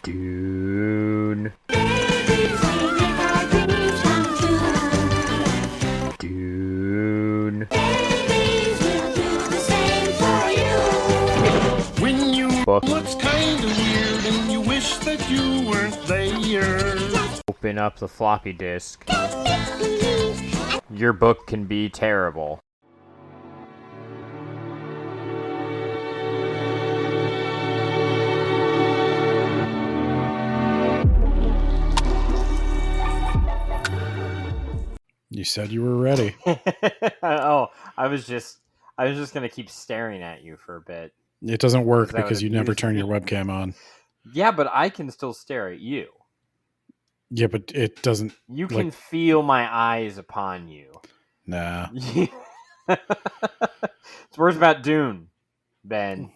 Dune. Dune. When you Book. looks kind of weird and you wish that you weren't there. Open up the floppy disk. Your book can be terrible. You said you were ready. Oh, I was just gonna keep staring at you for a bit. It doesn't work That because would you never amuse turn me. your webcam on. Yeah, but I can still stare at you. Yeah, but it doesn't. You can feel my eyes upon you. Nah. It's worse about Dune, Ben,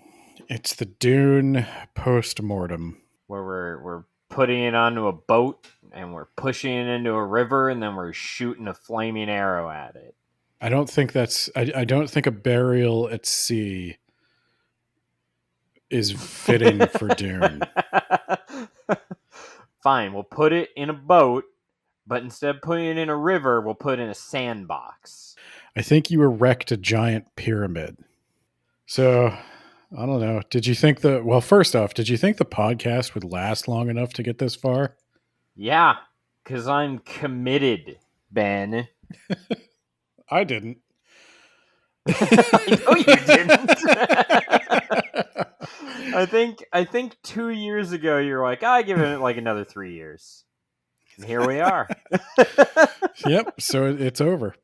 It's the Dune Post-Mortem. where we're putting it onto a boat and we're pushing it into a river and then we're shooting a flaming arrow at it. I don't think that's. I don't think a burial at sea is fitting for Dune. Fine, we'll put it in a boat, but instead of putting it in a river, we'll put it in a sandbox. I think you erect a giant pyramid. So, I don't know. Did you think first off, did you think the podcast would last long enough to get this far? Yeah, because I'm committed, Ben. I didn't. I know you didn't. I think 2 years ago you were like, I give it like another 3 years. And here we are. Yep, so it's over.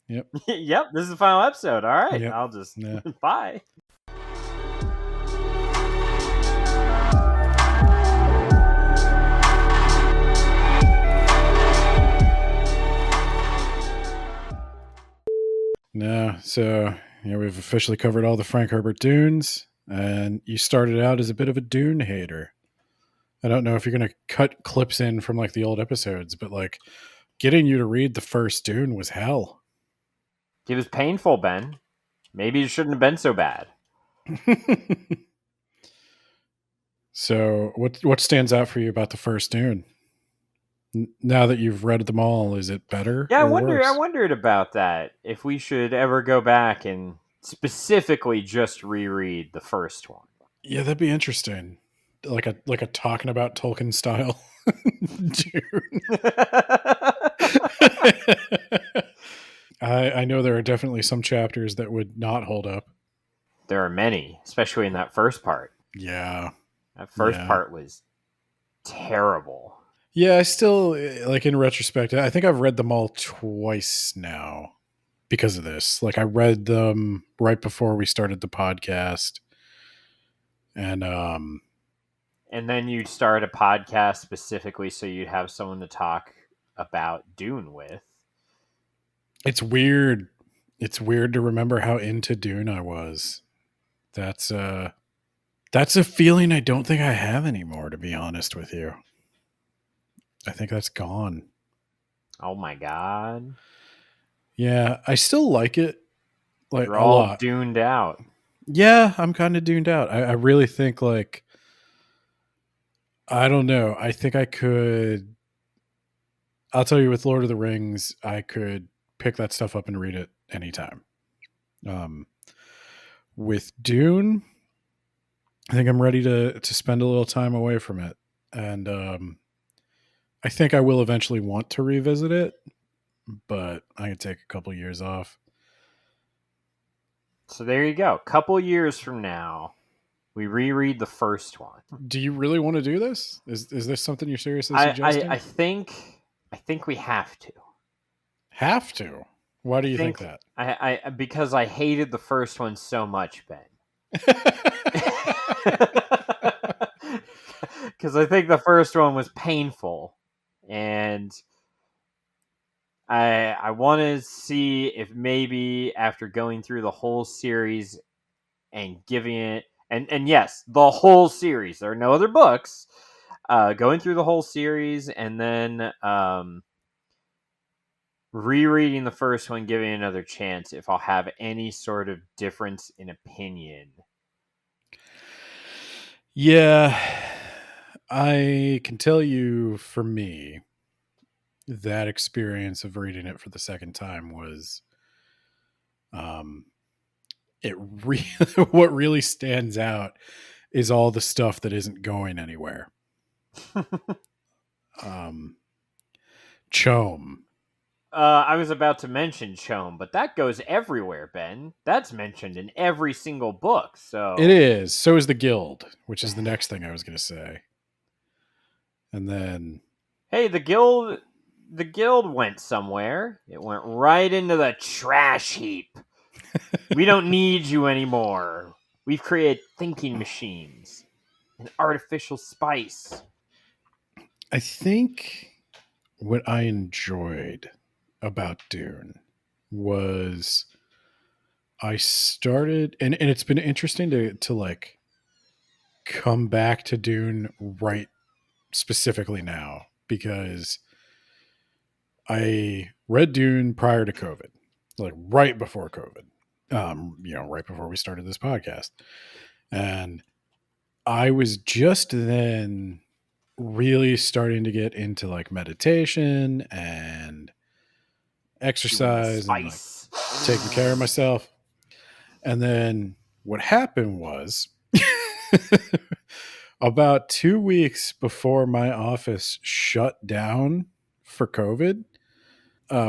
Yep. Yep, this is the final episode. All right. Yep. I'll just Yeah. bye. No, so we've officially covered all the Frank Herbert Dunes, and you started out as a bit of a Dune hater. I don't know if you're going to cut clips in from like the old episodes, but like getting you to read the first Dune was hell. It was painful, Ben. Maybe it shouldn't have been so bad. So, what stands out for you about the first Dune? Now that you've read them all, is it better? Yeah, or worse? I wondered about that. If we should ever go back and specifically just reread the first one. Yeah, that'd be interesting. Like a talking about Tolkien style Dune. I know there are definitely some chapters that would not hold up. There are many, especially in that first part. Yeah. That first part was terrible. Yeah, I still, like in retrospect, I think I've read them all twice now because of this. Like I read them right before we started the podcast. And then you'd start a podcast specifically so you'd have someone to talk about Dune with. It's weird. It's weird to remember how into Dune I was. That's a feeling I don't think I have anymore, to be honest with you. I think that's gone. Oh my god. Yeah, I still like it. Like You're a all lot. duned out. Yeah, I'm kind of duned out. I really think like I don't know. I think I could. I'll tell you, with Lord of the Rings, I could pick that stuff up and read it anytime. With Dune, I think I'm ready to spend a little time away from it, and I think I will eventually want to revisit it, but I could take a couple years off. So there you go. Couple years from now, we reread the first one. Do you really want to do this? Is this something you're seriously suggesting? I think we have to. Have to? Why do you think that? I because I hated the first one so much, Ben. Because I think the first one was painful, and I want to see if maybe after going through the whole series and giving it, and yes, the whole series. There are no other books. Going through the whole series and then rereading the first one, giving it another chance, if I'll have any sort of difference in opinion. Yeah. I can tell you, for me, that experience of reading it for the second time was, um, what really stands out is all the stuff that isn't going anywhere. Um, Chome. I was about to mention Chome, but that goes everywhere, Ben. That's mentioned in every single book. It So, is. So is the Guild, which is the next thing I was going to say. And then, hey, the guild went somewhere. It went right into the trash heap. We don't need you anymore. We've created thinking machines and artificial spice. I think what I enjoyed about Dune was I started, and it's been interesting to like come back to Dune right specifically now, because I read Dune prior to COVID, like right before COVID. Right before we started this podcast. And I was just then really starting to get into like meditation and Doing the exercise and like spice. taking care of myself. And then what happened was about 2 weeks before my office shut down for COVID,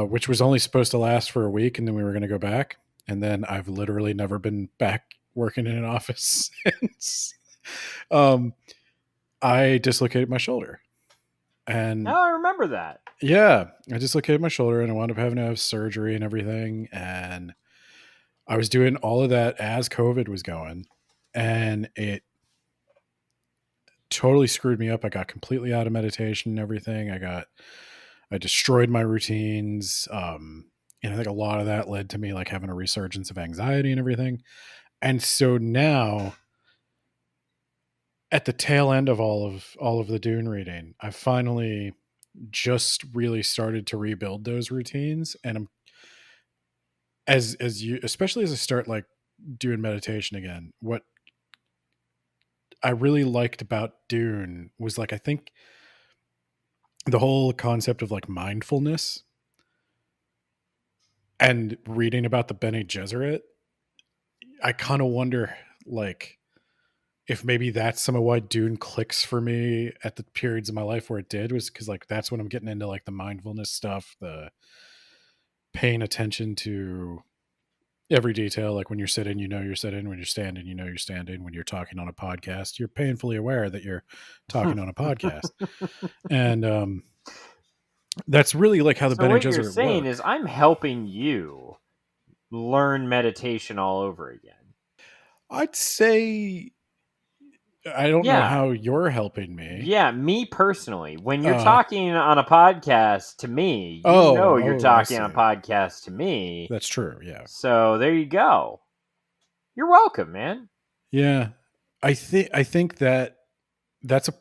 which was only supposed to last for a week, and then we were going to go back. And then I've literally never been back working in an office since. Um, I dislocated my shoulder. And Now I remember that. yeah, I dislocated my shoulder and I wound up having to have surgery and everything. And I was doing all of that as COVID was going. And it totally screwed me up. I got completely out of meditation and everything. I destroyed my routines. And I think a lot of that led to me like having a resurgence of anxiety and everything. And so now, at the tail end of all of the Dune reading, I finally just really started to rebuild those routines. And I'm, as you, especially as I start like doing meditation again, what I really liked about Dune was like, I think the whole concept of like mindfulness and reading about the Bene Gesserit. I kind of wonder like if maybe that's some of why Dune clicks for me at the periods of my life where it did, was because like that's when I'm getting into like the mindfulness stuff, the paying attention to every detail. Like when you're sitting, you know you're sitting. When you're standing, you know you're standing. When you're talking on a podcast, you're painfully aware that you're talking on a podcast. And that's really like how the So Bene what you're Gesserit saying work. is I'm helping you learn meditation all over again. I'd say I don't know Yeah. how you're helping me. Yeah, me personally, when you're Uh talking on a podcast to me, you know you're oh, I talking on a see. podcast to me. That's true. Yeah. So there you go. You're welcome, man. Yeah. I think that that's a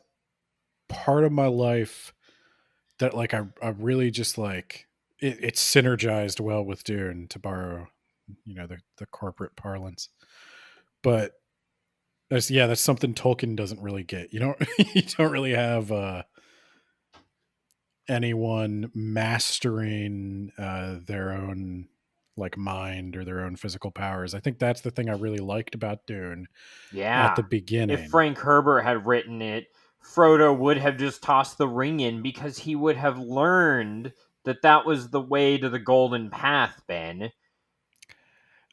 part of my life that like I really just like it's synergized well with Dune, to borrow, the corporate parlance. But that's something Tolkien doesn't really get. You don't you don't really have anyone mastering their own like mind or their own physical powers. I think that's the thing I really liked about Dune at the Yeah. If beginning. Frank Herbert had written it, Frodo would have just tossed the ring in because he would have learned that that was the way to the golden path, Ben.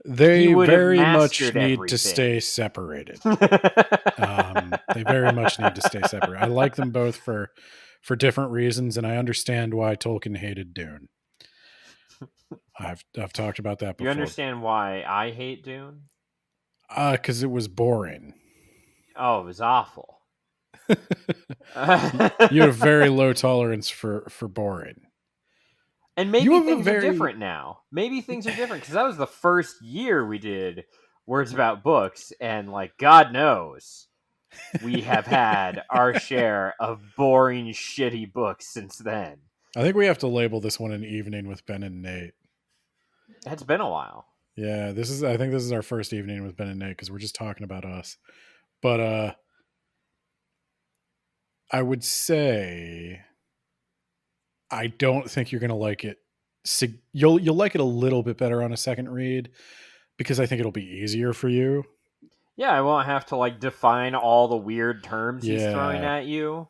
He They would have very much mastered need to everything. stay separated. They very much need to stay separate. I like them both for different reasons, and I understand why Tolkien hated Dune. I've talked about that You before. understand why I hate Dune? Because it was boring. Oh, it was awful. You have very low tolerance for boring. And You maybe have a things are very different now. Maybe things are different because that was the first year we did Words About Books, and like God knows, we have had our share of boring, shitty books since then. I think we have to label this one an evening with Ben and Nate. It's been a while. Yeah, I think this is our first evening with Ben and Nate because we're just talking about us. But I would say I don't think you're going to like it. You'll like it a little bit better on a second read because I think it'll be easier for you. Yeah, I won't have to like define all the weird terms he's throwing Yeah. at you.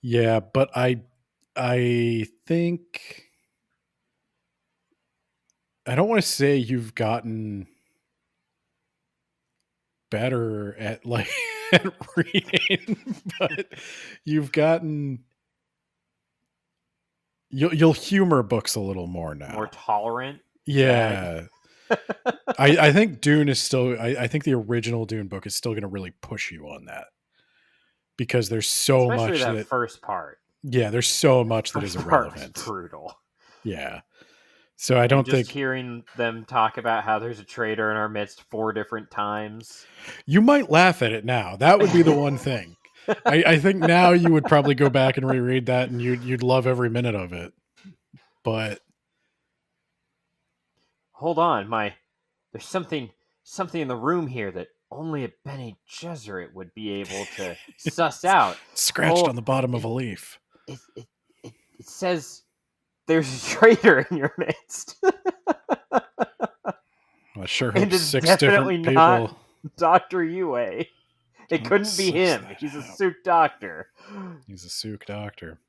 Yeah, but I think I don't want to say you've gotten better at like at reading, but you've gotten you'll humor books a little more More now. tolerant. Is that Yeah. I think Dune is still I think the original Dune book is still gonna really push you on that. Because there's so especially much that that first part. yeah, there's so much that is First part was irrelevant. brutal. Yeah. So I And don't just think hearing them talk about how there's a traitor in our midst 4 different times. you might laugh at it now. That would be the one thing. I think now you would probably go back and reread that and you'd love every minute of it. But Hold on, there's something in the room here that only a Bene Gesserit would be able to suss out. scratched Oh, on the bottom of it a leaf. it it, it says there's a traitor in your midst. I sure hope And it's 6 definitely different not people. Dr. Yue. It Don't couldn't be suss him. that He's a out. suit doctor. He's a Sook doctor.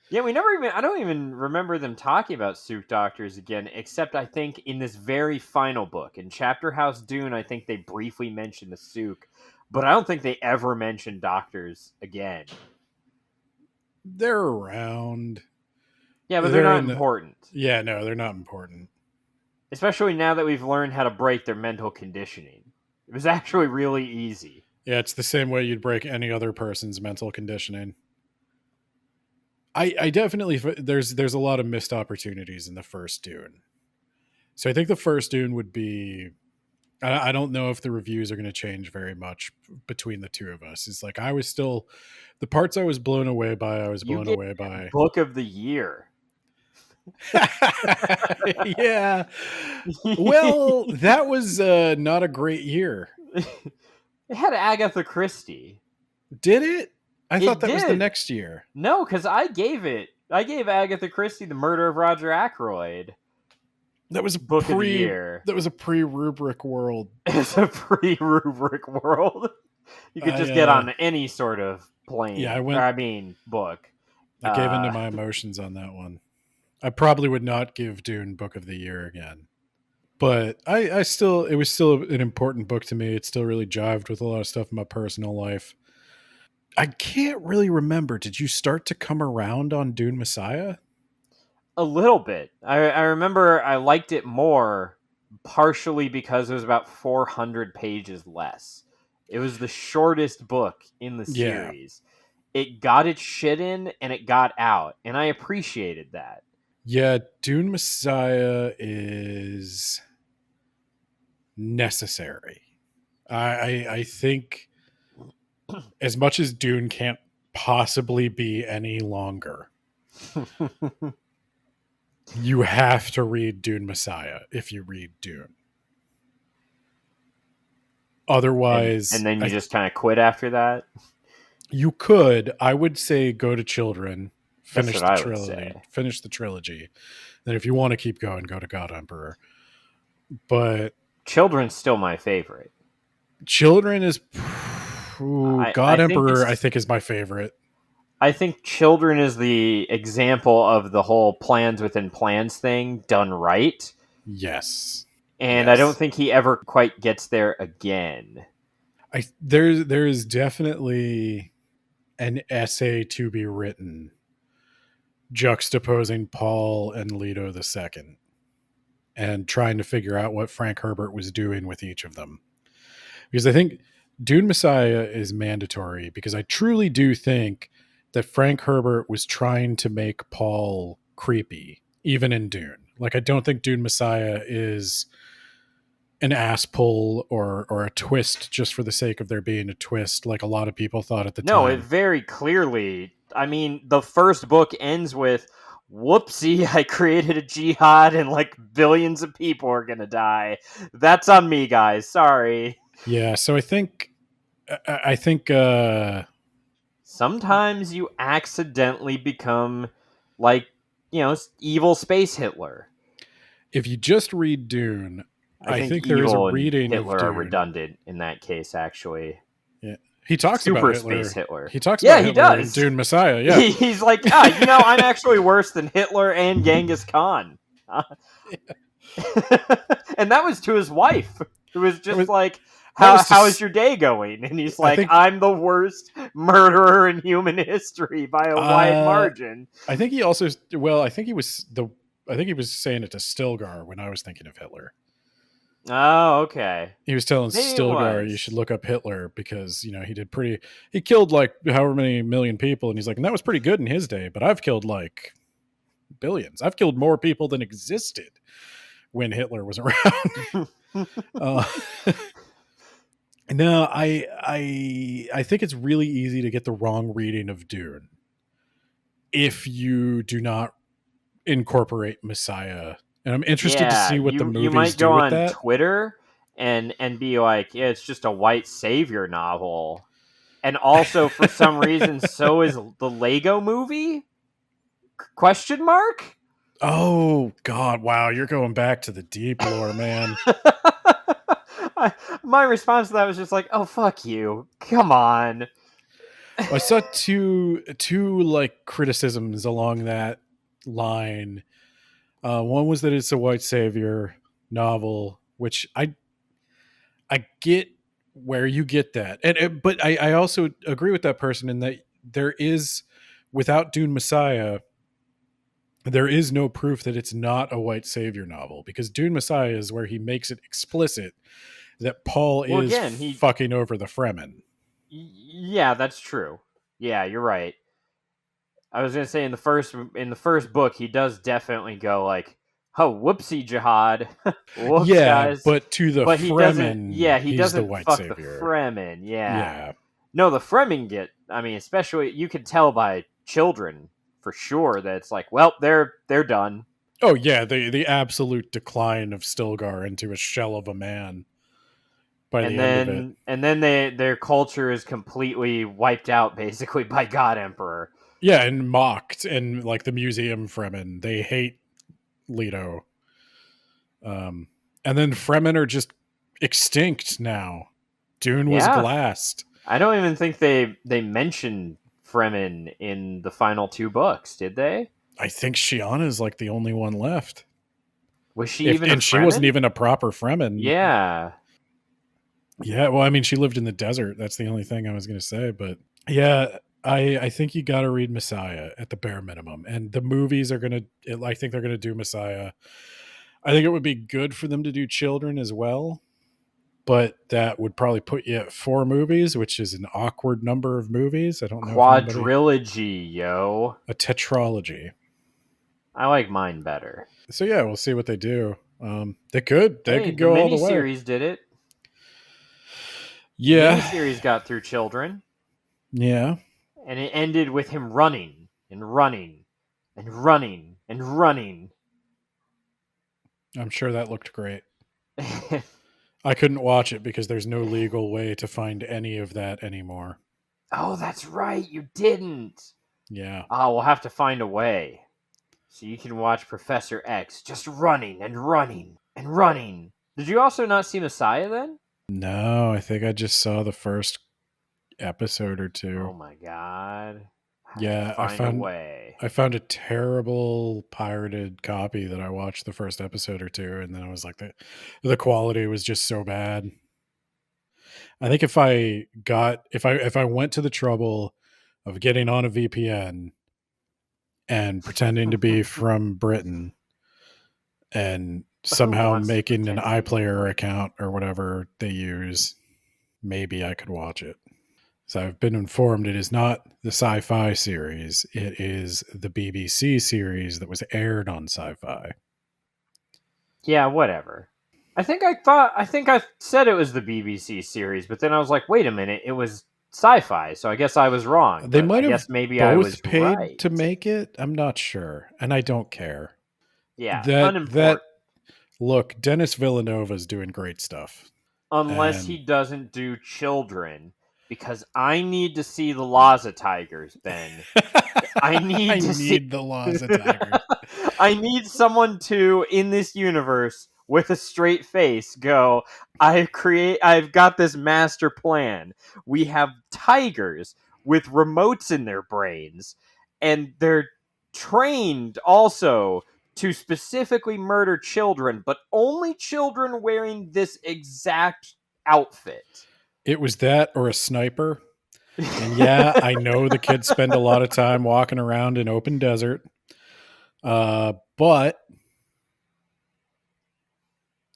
Yeah, I don't even remember them talking about suit doctors again, except I think in this very final book. In Chapter House Dune, I think they briefly mentioned the Sook, but I don't think they ever mentioned doctors again. They're around. Yeah, but they're They're not in the. important. Yeah, no, they're not important. Especially now that we've learned how to break their mental conditioning. It was actually really easy. Yeah, it's the same way you'd break any other person's mental conditioning. I definitely there's a lot of missed opportunities in the first Dune. So I think the first Dune would be. I don't know if the reviews are going to change very much between the two of us. It's like I was still the parts I was blown away by. I was You blown get away by. Book of the Year. Yeah. Well, that was not a great year. It had Agatha Christie. Did it? I thought It that was the did. next year. No, because I gave Agatha Christie The Murder of Roger Ackroyd That was a Book of the Year. that was a pre-rubric world. It's a pre-rubric world. You could just get I on any sort of yeah, plane, or I mean book. I gave into Uh, my emotions on that one. I probably would not give Dune Book of the Year again. But I still it was still an important book to me. It still really jived with a lot of stuff in my personal life. I can't really remember. Did you start to come around on Dune Messiah? a little bit. I remember I liked it more, partially because it was about 400 pages less. It was the shortest book in the Yeah. series. It got its shit in and it got out, and I appreciated that. Yeah, Dune Messiah is necessary. I think as much as Dune can't possibly be any longer, you have to read Dune Messiah if you read Dune. And Otherwise, then you just kind of quit after that. you could. I would say go to Children, That's what I would say. finish the trilogy. Then, if you want to keep going, go to God Emperor. But Children's still my favorite. Children is I God think Emperor. I it's think is my favorite. I think Children is the example of the whole plans within plans thing done right. Yes, And I don't yes. think he ever quite gets there again. There is definitely an essay to be written juxtaposing Paul and Leto II and trying to figure out what Frank Herbert was doing with each of them. Because I think Dune Messiah is mandatory because I truly do think that Frank Herbert was trying to make Paul creepy, even in Dune. Like, I don't think Dune Messiah is an ass pull or a twist just for the sake of there being a twist, like a lot of people thought at the No, it time. very clearly. I mean, the first book ends with, "Whoopsie! I created a jihad, and like billions of people are gonna die. That's on me, guys. Sorry." Yeah, so I think I think Sometimes you accidentally become like, evil space Hitler. if you just read Dune, I I think think there is a evil and reading of Hitler are Dune. redundant in that case, actually. Yeah. He talks about Super space Hitler. Hitler. He talks Yeah, about he Hitler in does. Dune Messiah. Yeah. He's like, I'm actually worse than Hitler and Genghis Khan. And that was to his wife, who was That just was like, that was how is to. your day going? And he's I like, think. I'm the worst murderer in human history by a wide Uh, margin. I think he also. Well, I think he was the. I think he was saying it to Stilgar when I was thinking of Hitler. Oh, okay. He was telling Maybe it Stilgar you should was. look up Hitler because he did pretty. He killed like however many million people, and he's like, and that was pretty good in his day. But I've killed like billions. I've killed more people than existed when Hitler was around. uh, no, I think it's really easy to get the wrong reading of Dune if you do not incorporate Messiah. And I'm interested to Yeah, see what the you movies might go do with on that. Twitter and be like, yeah, it's just a white savior novel. And also for some reason so is the Lego movie? Question mark? Oh God! Wow, you're going back to the deep lore, man. My response to that was just like, "Oh fuck you. Come on." I saw two like criticisms along that line. One was that it's a white savior novel, which I get where you get that, but I also agree with that person in that there is, without Dune Messiah, there is no proof that it's not a white savior novel because Dune Messiah is where he makes it explicit that Paul Well, is again, fucking over the Fremen. yeah, that's true. Yeah, you're right. I was gonna say in the first book, he does definitely go like, "Oh, whoopsie, Jihad, whoops, Yeah, guys," but to the but he doesn't. Fremen, Yeah, he he's the doesn't white fuck the savior. Fremen. Yeah, Yeah. no, the Fremen get. I mean, especially you can tell by children for sure that it's like, well, they're done. Oh yeah, the absolute decline of Stilgar into a shell of a man by And the end of it. then their culture is completely wiped out basically by God Emperor. Yeah, and mocked, and like the museum Fremen, they hate Leto. Um, and then Fremen are just extinct now. Dune was Yeah, glassed. I don't even think they mentioned Fremen in the final two books, did they? I think Shiana is like the only one left. Was she If even a and she wasn't Fremen? even a proper Fremen. Yeah. Yeah, well, I mean, she lived in the desert. That's the only thing I was going to say. But yeah, I think you got to read Messiah at the bare minimum. And the movies are going to, I think they're going to do Messiah. I think it would be good for them to do Children as well. But that would probably put you at 4 movies, which is an awkward number of movies. I don't know if anybody. Quadrilogy, yo. A tetralogy. I like mine better. So yeah, we'll see what they do. They could. They Hey, could the go all the way. miniseries did it. The Yeah. miniseries got through Children, Yeah. and it ended with him running and running and running and running. I'm sure that looked great. I couldn't watch it because there's no legal way to find any of that anymore. Oh, that's right, you didn't. Yeah. Oh, we'll have to find a way. So you can watch Professor X just running and running and running. Did you also not see Messiah then? No, I think I just saw the first episode or two. Oh my god. I have to Yeah, find a way. I found a terrible pirated copy that I watched the first episode or two, and then I was like, the quality was just so bad. I think if I went to the trouble of getting on a VPN and pretending to be from Britain and Who somehow wants to making an pretend to be iPlayer Britain? account or whatever they use, maybe I could watch it. So I've been informed it is not the Sci-Fi series. It is the BBC series that was aired on Sci-Fi. Yeah, whatever. I think I said it was the BBC series, but then I was like, wait a minute, it was sci-fi, so I guess I was wrong. They But I might have guess maybe I both was paid right. to make it. I'm not sure, and I don't care. Yeah, That unimportant. look, Dennis Villanova is doing great stuff, Unless he and doesn't do children. Because I need to see the laws of tigers, Ben. I need I to see. need the laws of tigers. I need someone to, in this universe, with a straight face, go, I've got this master plan. We have tigers with remotes in their brains, and they're trained also to specifically murder children, but only children wearing this exact outfit. It was that or a sniper. And yeah, I know the kids spend a lot of time walking around in open desert. But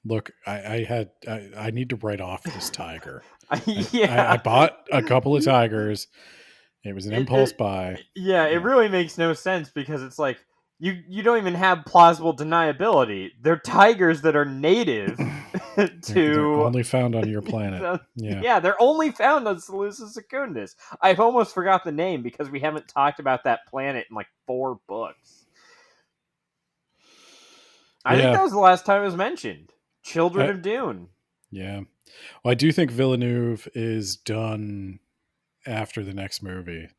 look, I need to write off this tiger. I Yeah. bought a couple of tigers. It was an impulse buy. Yeah, it really makes no sense because it's like you don't even have plausible deniability. They're tigers that are native They're to only found on your planet. Yeah. yeah, they're only found on Seleucia Secundus. I've almost forgot the name because we haven't talked about that planet in like 4 books. I think Yeah. that was the last time it was mentioned. Children of Dune. Yeah. Well, I do think Villeneuve is done after the next movie.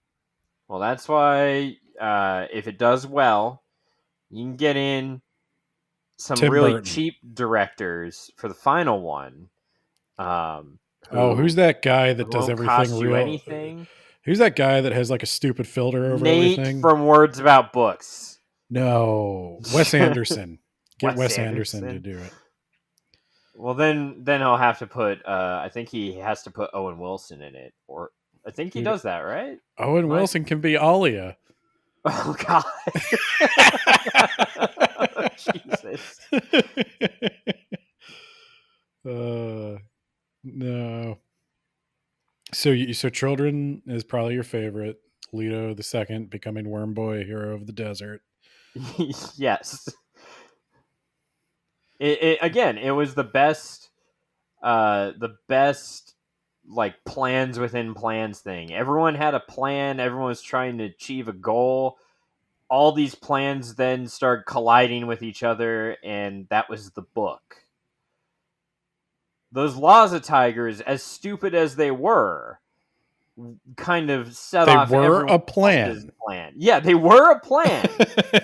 Well, that's why if it does well, you can get in some Tim really Burton. cheap directors for the final one. Who's that guy that does won't everything cost you real? anything? Who's that guy that has like a stupid filter over Nate everything? from Words About Books. No, Wes Anderson. Get Wes Wes Anderson to do it. Well, then he'll have to put. I think he has to put Owen Wilson in it, or I think he does that, right? Owen Wilson can be Alia. Oh God, Jesus. No. So Children is probably your favorite. Leto the Second becoming Worm Boy, hero of the desert. Yes. It was the best like plans within plans thing. Everyone had a plan, everyone was trying to achieve a goal. All these plans then start colliding with each other, and that was the book. Those laws of tigers, as stupid as they were, kind of set off a plan. Yeah, they were a plan.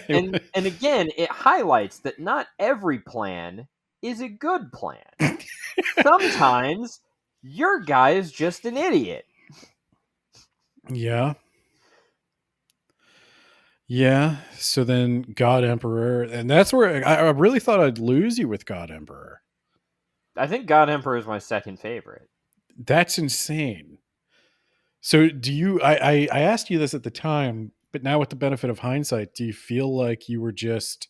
and again, it highlights that not every plan is a good plan. Sometimes your guy is just an idiot. Yeah. Yeah. So then God Emperor, and that's where I really thought I'd lose you with God Emperor. I think God Emperor is my second favorite. That's insane. So do you, I asked you this at the time, but now with the benefit of hindsight, do you feel like you were just,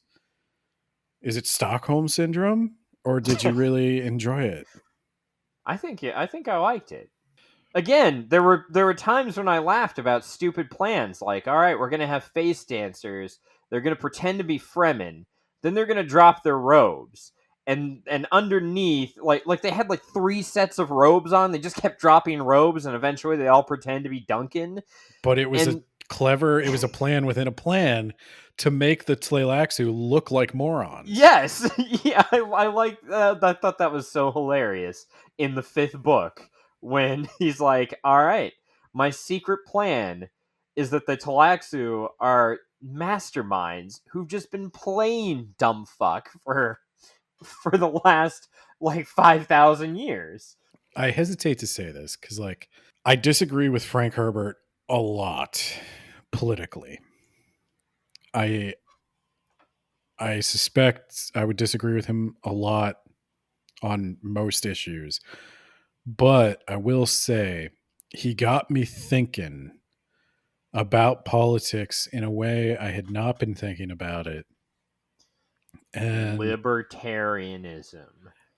is it Stockholm Syndrome? Or did you really enjoy it? I think I liked it. Again, there were times when I laughed about stupid plans, like, all right, we're gonna have face dancers. They're gonna pretend to be Fremen. Then they're gonna drop their robes, and underneath, like they had like 3 sets of robes on. They just kept dropping robes, and eventually they all pretend to be Duncan. But it was it was a plan within a plan to make the Tleilaxu look like morons. Yes, yeah, I like. I thought that was so hilarious in the 5th book when he's like, "All right, my secret plan is that the Tleilaxu are masterminds who've just been playing dumb fuck for the last like 5,000 years." I hesitate to say this because, like, I disagree with Frank Herbert a lot politically. I suspect I would disagree with him a lot on most issues, but I will say he got me thinking about politics in a way I had not been thinking about it. And libertarianism.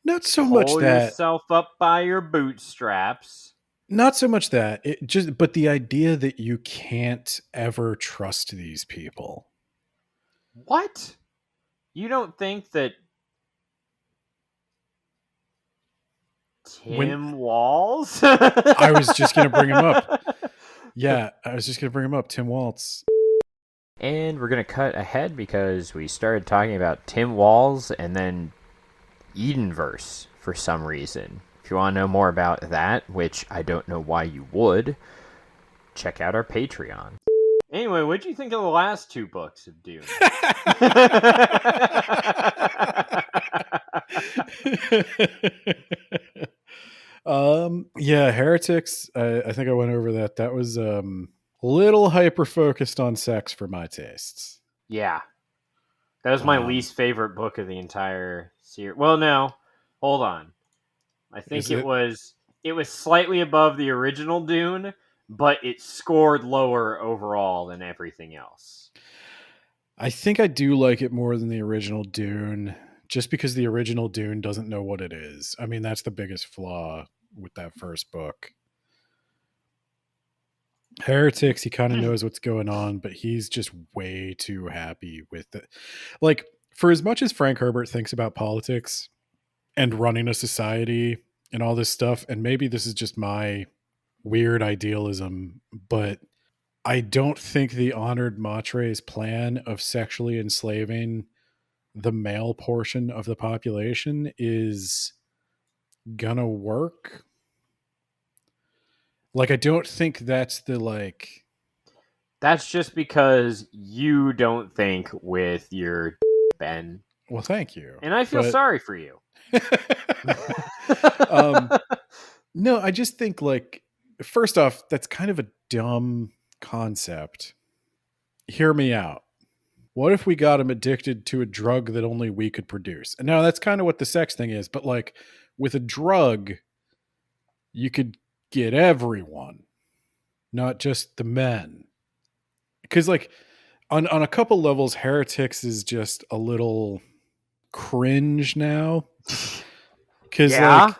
Not so much Pull that yourself up by your bootstraps. Not so much that but the idea that you can't ever trust these people. What? You don't think that Tim Walz? I was just going to bring him up. Yeah, I was just going to bring him up. Tim Waltz. And we're going to cut ahead because we started talking about Tim Walz and then Edenverse for some reason. If If you want to know more about that, which I don't know why you would, check out our Patreon. Anyway, what did you think of the last 2 books of Dune? Yeah, Heretics. I think I went over that. That was a little hyper focused on sex for my tastes. Yeah. That was my least favorite book of the entire series. Well, no. Hold on. I think Is it it? was slightly above the original Dune, but it scored lower overall than everything else. I think I do like it more than the original Dune, just because the original Dune doesn't know what it is. I mean, that's the biggest flaw with that first book. Heretics, he kind of knows what's going on, but he's just way too happy with it. Like, for as much as Frank Herbert thinks about politics and running a society and all this stuff, and maybe this is just my weird idealism, but I don't think the Honored Matre's plan of sexually enslaving the male portion of the population is gonna work. Like, I don't think that's the like. That's just because you don't think with your Ben. Well, thank you, And I feel but sorry for you. um, no, I just think like, first off, that's kind of a dumb concept. Hear me out. What if we got him addicted to a drug that only we could produce? And now that's kind of what the sex thing is, but like with a drug, you could get everyone, not just the men. Because like on a couple levels, Heretics is just a little cringe now. Because Yeah, like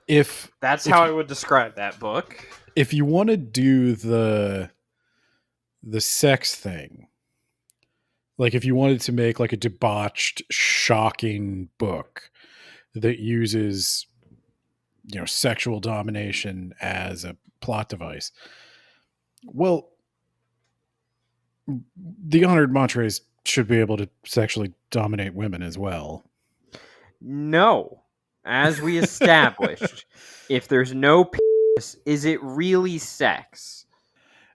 if that's if how I would describe that book. if you want to do the sex thing, like if you wanted to make like a debauched, shocking book that uses, you know, sexual domination as a plot device, well, the Honored Montres should be able to sexually dominate women as well. No. As we established, if there's no penis, is it really sex?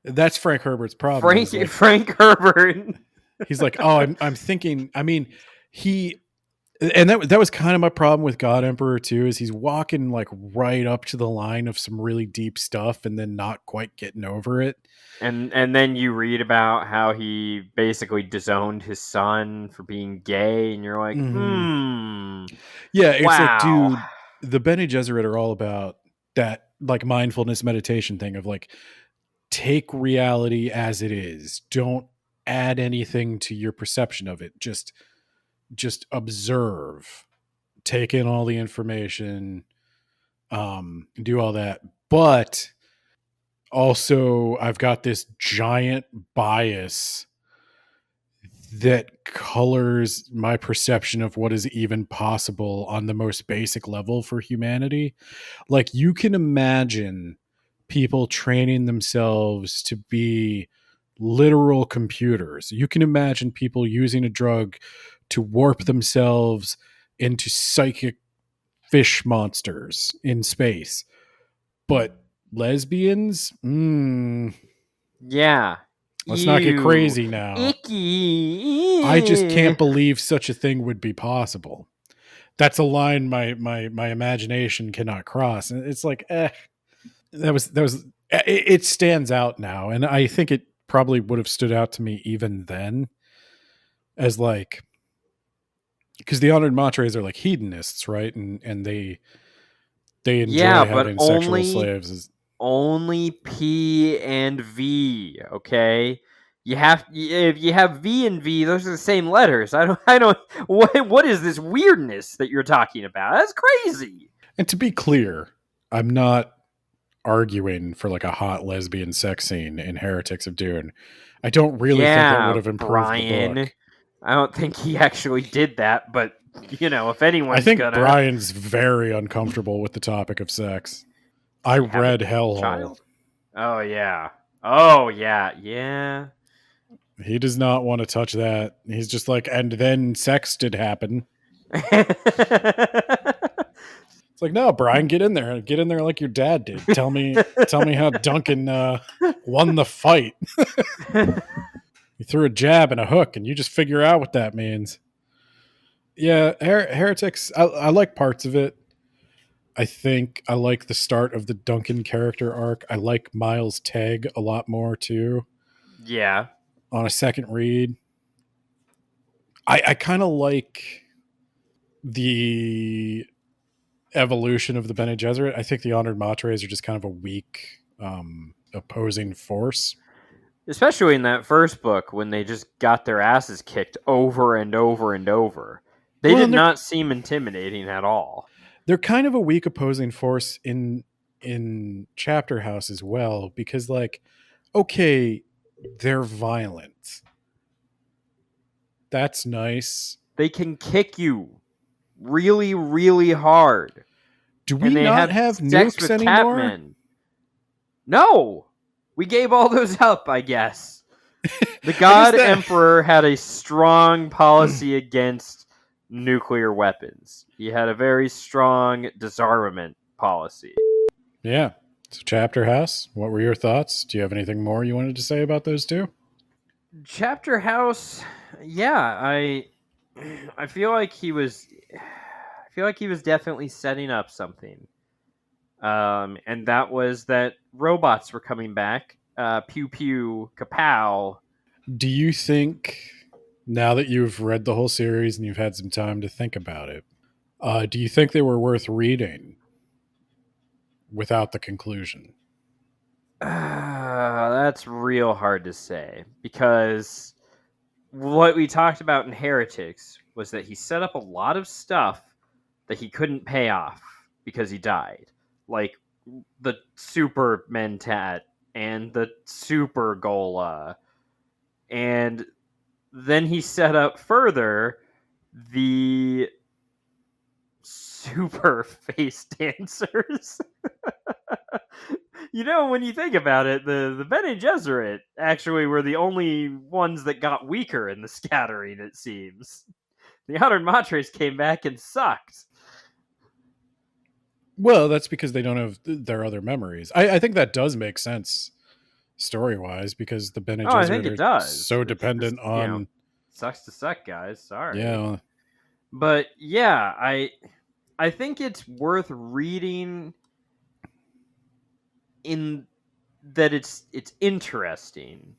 That's Frank Herbert's problem. Frank Herbert. He's like, oh, I'm thinking. I mean, he, and that was kind of my problem with God Emperor too. Is he's walking like right up to the line of some really deep stuff, and then not quite getting over it. And then you read about how he basically disowned his son for being gay, and you're like, Yeah, it's wow. like, dude, the Bene Gesserit are all about that like mindfulness meditation thing of like, take reality as it is. Don't add anything to your perception of it. Just observe, take in all the information, do all that. But also I've got this giant bias that colors my perception of what is even possible on the most basic level for humanity. Like, you can imagine people training themselves to be literal computers. You can imagine people using a drug to warp themselves into psychic fish monsters in space. But lesbians? Yeah. Let's not get crazy now. Icky. I just can't believe such a thing would be possible. That's a line my imagination cannot cross. And it's like, that was it stands out now. And I think it probably would have stood out to me even then as like, because the Honored Matres are like hedonists, right? And they enjoy having sexual slaves. Only P and V, okay? If you have V and V, those are the same letters. I don't what is this weirdness that you're talking about? That's crazy. And to be clear, I'm not arguing for like a hot lesbian sex scene in Heretics of Dune. I don't really think that would have improved the book. I don't think he actually did that, but you know, if anyone's I think Brian's very uncomfortable with the topic of sex. I read Hellhole. Oh yeah. Oh yeah. Yeah. He does not want to touch that. He's just like, and then sex did happen. It's like, no, Brian, get in there like your dad did. Tell me how Duncan won the fight. He threw a jab and a hook, and you just figure out what that means. Yeah, Heretics. I like parts of it. I think I like the start of the Duncan character arc. I like Miles' tag a lot more too. Yeah. On a second read, I kind of like the evolution of the Bene Gesserit. I think the Honored Matres are just kind of a weak opposing force. Especially in that first book when they just got their asses kicked over and over and over. They Well, did not seem intimidating at all. They're kind of a weak opposing force in Chapter House as well, because like, okay, they're violent. That's nice. They can kick you really, really hard. Do And we they not had have sex nukes with anymore? Catmen. No! We gave all those up, I guess. The God Emperor had a strong policy against nuclear weapons. He had a very strong disarmament policy. Yeah. So Chapter House, what were your thoughts? Do you have anything more you wanted to say about those two? Chapter House, yeah, I feel like he was definitely setting up something. And that was that robots were coming back. Pew pew kapow. Do you think, now that you've read the whole series and you've had some time to think about it, do you think they were worth reading without the conclusion? That's real hard to say because what we talked about in Heretics was that he set up a lot of stuff that he couldn't pay off because he died. Like the Super Mentat and the Super Gola. And then he set up further the super face dancers. You know, when you think about it, the Bene Gesserit actually were the only ones that got weaker in the scattering, it seems. The Honored Matres came back and sucked. Well, that's because they don't have their other memories. I think that does make sense story wise because the Bene I think Gesserit it are does. so It's just, dependent on. sucks to suck, guys. Sorry. Yeah. But yeah, I think it's worth reading in that it's interesting,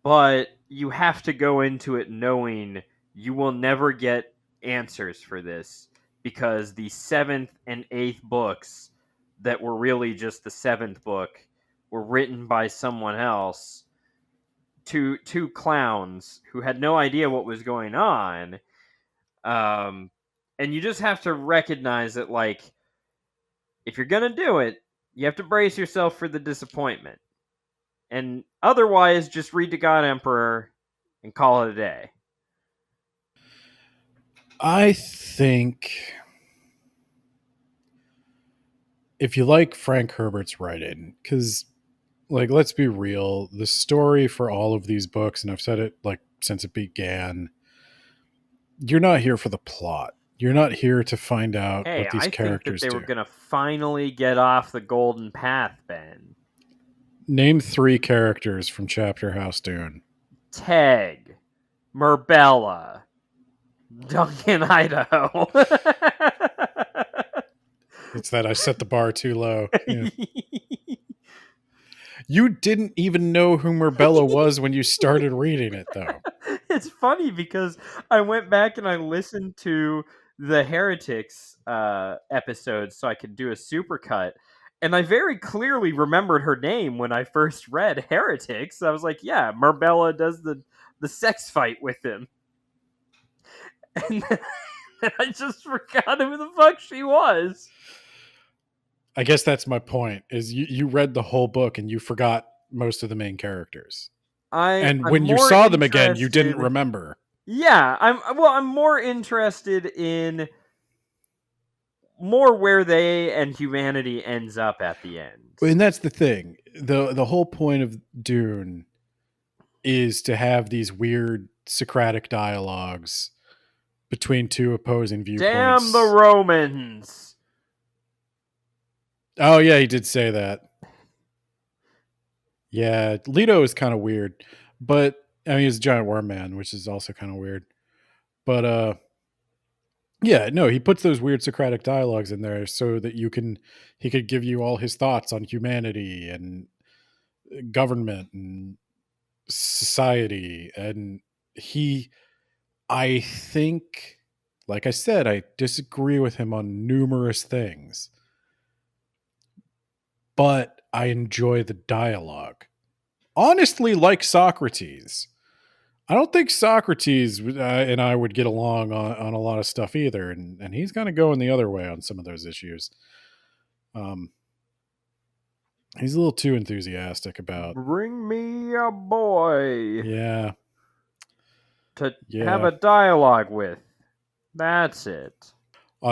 but you have to go into it knowing you will never get answers for this because the 7th and 8th books that were really just the 7th book were written by someone else, two clowns who had no idea what was going on. And you just have to recognize that, like, if you're gonna do it, you have to brace yourself for the disappointment. And otherwise, just read the God Emperor and call it a day. I think if you like Frank Herbert's writing, because, like, let's be real, the story for all of these books, and I've said it like since it began, you're not here for the plot. You're not here to find out Hey, what these I think that characters they do. were going to finally get off the golden path, Ben. Name 3 characters from Chapter House Dune. Teg, Merbella, Duncan, Idaho. It's that I set the bar too low. Yeah. You didn't even know who Merbella was when you started reading it, though. It's funny because I went back and I listened to the Heretics episodes so I could do a supercut. And I very clearly remembered her name when I first read Heretics. I was like, yeah, Merbella does the sex fight with him. And then I just forgot who the fuck she was. I guess that's my point, is you read the whole book and you forgot most of the main characters. And I'm when you more saw them again, you didn't interested- remember. Yeah, I'm more interested in more where they and humanity ends up at the end. And that's the thing. The whole point of Dune is to have these weird Socratic dialogues between two opposing viewpoints. Damn the Romans! Oh yeah, he did say that. Yeah, Leto is kind of weird, but I mean he's a giant worm man, which is also kind of weird. But yeah, no, he puts those weird Socratic dialogues in there so that he could give you all his thoughts on humanity and government and society. And he, I think, like I said, I disagree with him on numerous things, but I enjoy the dialogue. Honestly, like Socrates. I don't think Socrates and I would get along on a lot of stuff either, and he's kind of going the other way on some of those issues. Um, he's a little too enthusiastic about. Bring me a boy Yeah, to have yeah. a dialogue with. That's it.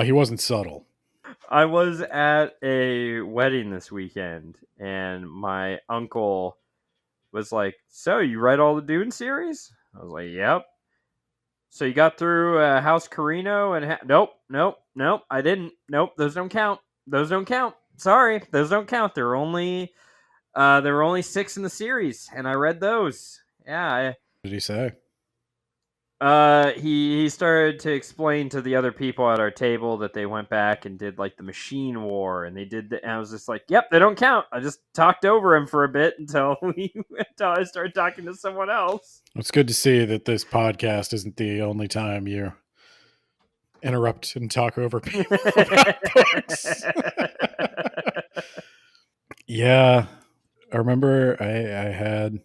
He wasn't subtle. I was at a wedding this weekend, and my uncle was like, "So you read all the Dune series?" I was like, "Yep." So you got through House Carino and nope, nope, nope. I didn't. Nope, those don't count. Those don't count. Sorry, those don't count. There were only 6 in the series, and I read those. Yeah, What did he say? he started to explain to the other people at our table that they went back and did like the Machine War, and they did. And I was just like, "Yep, they don't count." I just talked over him for a bit until until I started talking to someone else. It's good to see that this podcast isn't the only time you interrupt and talk over people about books. Yeah, I remember I had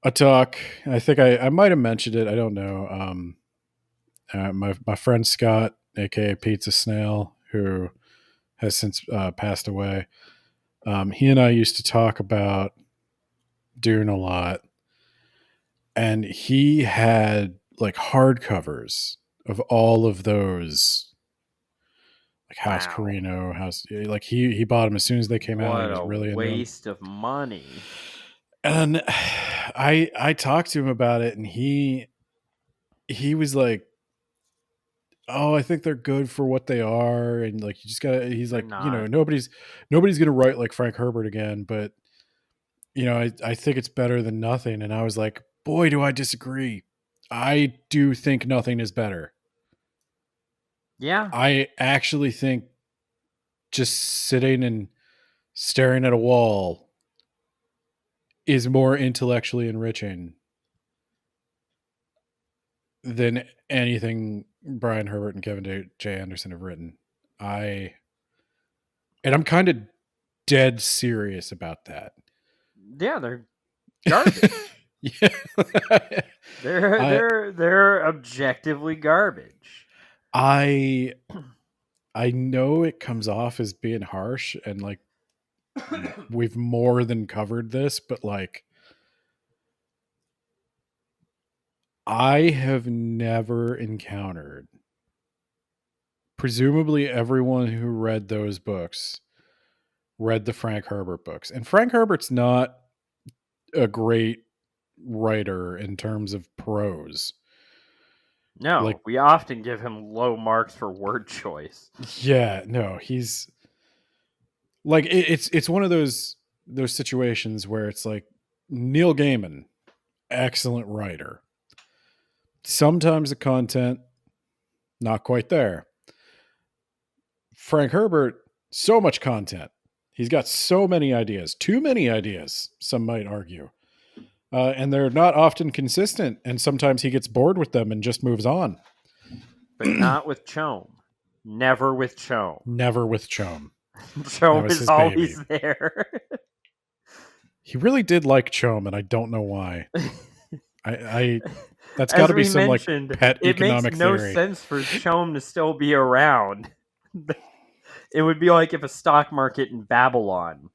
a talk. I think I might have mentioned it. I don't know. My friend Scott, aka Pizza Snail, who has since passed away. He and I used to talk about Dune a lot, and he had like hardcovers of all of those, like House Wow, Carino, House. Like he bought them as soon as they came out. He what was a really into them, waste of money. and I talked to him about it, and he was like, oh, I think they're good for what they are, and like you just gotta. He's They're like, you know, not. nobody's gonna write like Frank Herbert again, but you know, I think it's better than nothing. And I was like, boy, do I disagree. I do think nothing is better. Yeah, I actually think just sitting and staring at a wall is more intellectually enriching than anything Brian Herbert and Kevin J. Anderson have written. I'm kind of dead serious about that. yeah, they're garbage. Yeah. I They're objectively garbage. I I know it comes off as being harsh and like we've more than covered this, but like I have never encountered, presumably everyone who read those books read the Frank Herbert books. And Frank Herbert's not a great writer in terms of prose. Like No, we often give him low marks for word choice. yeah, no, he's like it's one of those situations where it's like Neil Gaiman, excellent writer. Sometimes the content not quite there. Frank Herbert, so much content. He's got so many ideas, too many ideas, some might argue. And they're not often consistent. And sometimes he gets bored with them and just moves on. But not with Chome. Never with Chome. Never with Chome. That Chome was is his baby. always there. He really did like Chome, and I don't know why. I that's got As to be we some like mentioned, pet it makes economic no theory. sense for Chome to still be around. It would be like if a stock market in Babylon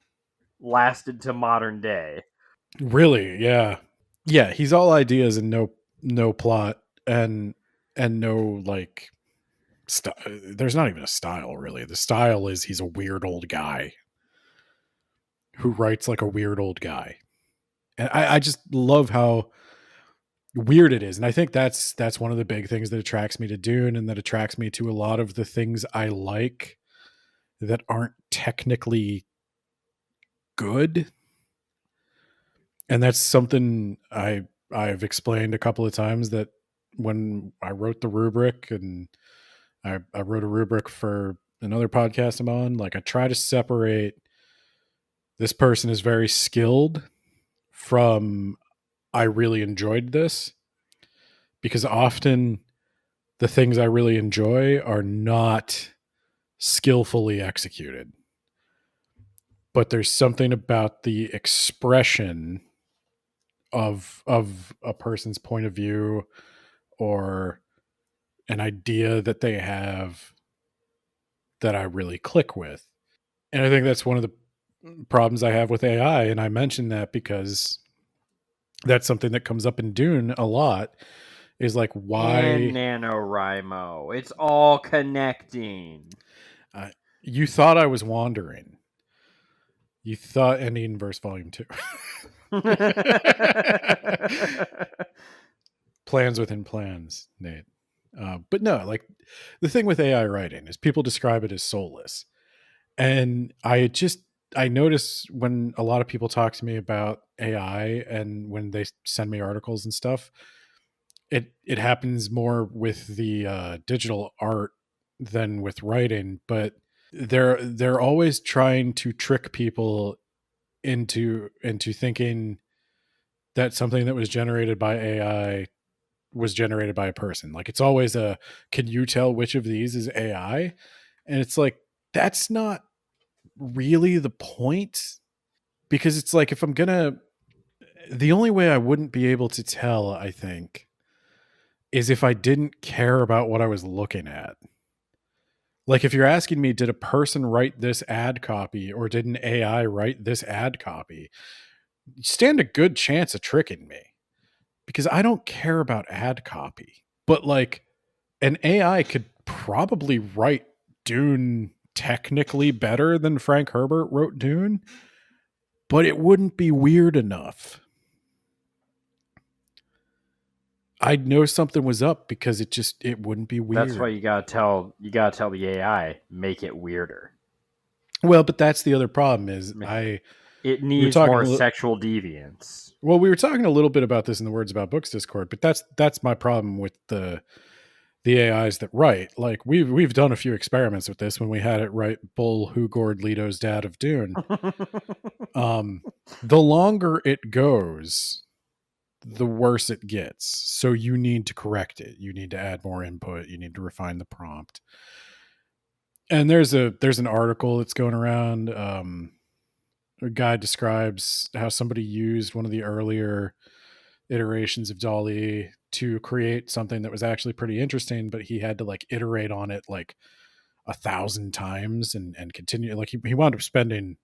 lasted to modern day. Really, yeah, yeah. He's all ideas and no plot and no like. There's not even a style really. The style is he's a weird old guy who writes like a weird old guy, and I just love how weird it is. And I think that's one of the big things that attracts me to Dune, and that attracts me to a lot of the things I like that aren't technically good. And that's something I've explained a couple of times, that when I wrote the rubric, and I wrote a rubric for another podcast I'm on, like I try to separate this person is very skilled from I really enjoyed this, because often the things I really enjoy are not skillfully executed. But there's something about the expression of a person's point of view, or an idea that they have, that I really click with. And I think that's one of the problems I have with AI. And I mention that because that's something that comes up in Dune a lot, is like, And why NaNoWriMo. It's all connecting. uh, you thought I was wandering. You thought ending verse volume 2. Plans within plans, Nate. But no, like the thing with AI writing is people describe it as soulless. And I notice when a lot of people talk to me about AI, and when they send me articles and stuff, it happens more with the digital art than with writing. But they're always trying to trick people into thinking that something that was generated by AI was generated by a person. Like it's always a, can you tell which of these is AI? And it's like, that's not really the point, because it's like, if I'm gonna, the only way I wouldn't be able to tell, I think, is if I didn't care about what I was looking at. Like if you're asking me, did a person write this ad copy, or did an AI write this ad copy, you stand a good chance of tricking me, because I don't care about ad copy. But like an AI could probably write Dune technically better than Frank Herbert wrote Dune, but it wouldn't be weird enough. I'd know something was up, because it wouldn't be That's why weird. you gotta tell the AI, make it weirder. Well, but that's the other problem is It we were needs talking more a little, sexual deviance. well, we were talking a little bit about this in the Words About Books Discord, but that's my problem with the AIs that write. Like we've done a few experiments with this when we had it write Bull Who Gored Leto's Dad of Dune. The longer it goes, the worse it gets. So you need to correct it. You need to add more input. You need to refine the prompt. And there's an article that's going around. A guy describes how somebody used one of the earlier iterations of Dolly to create something that was actually pretty interesting, but he had to like iterate on it like 1,000 times and continue. Like he wound up spending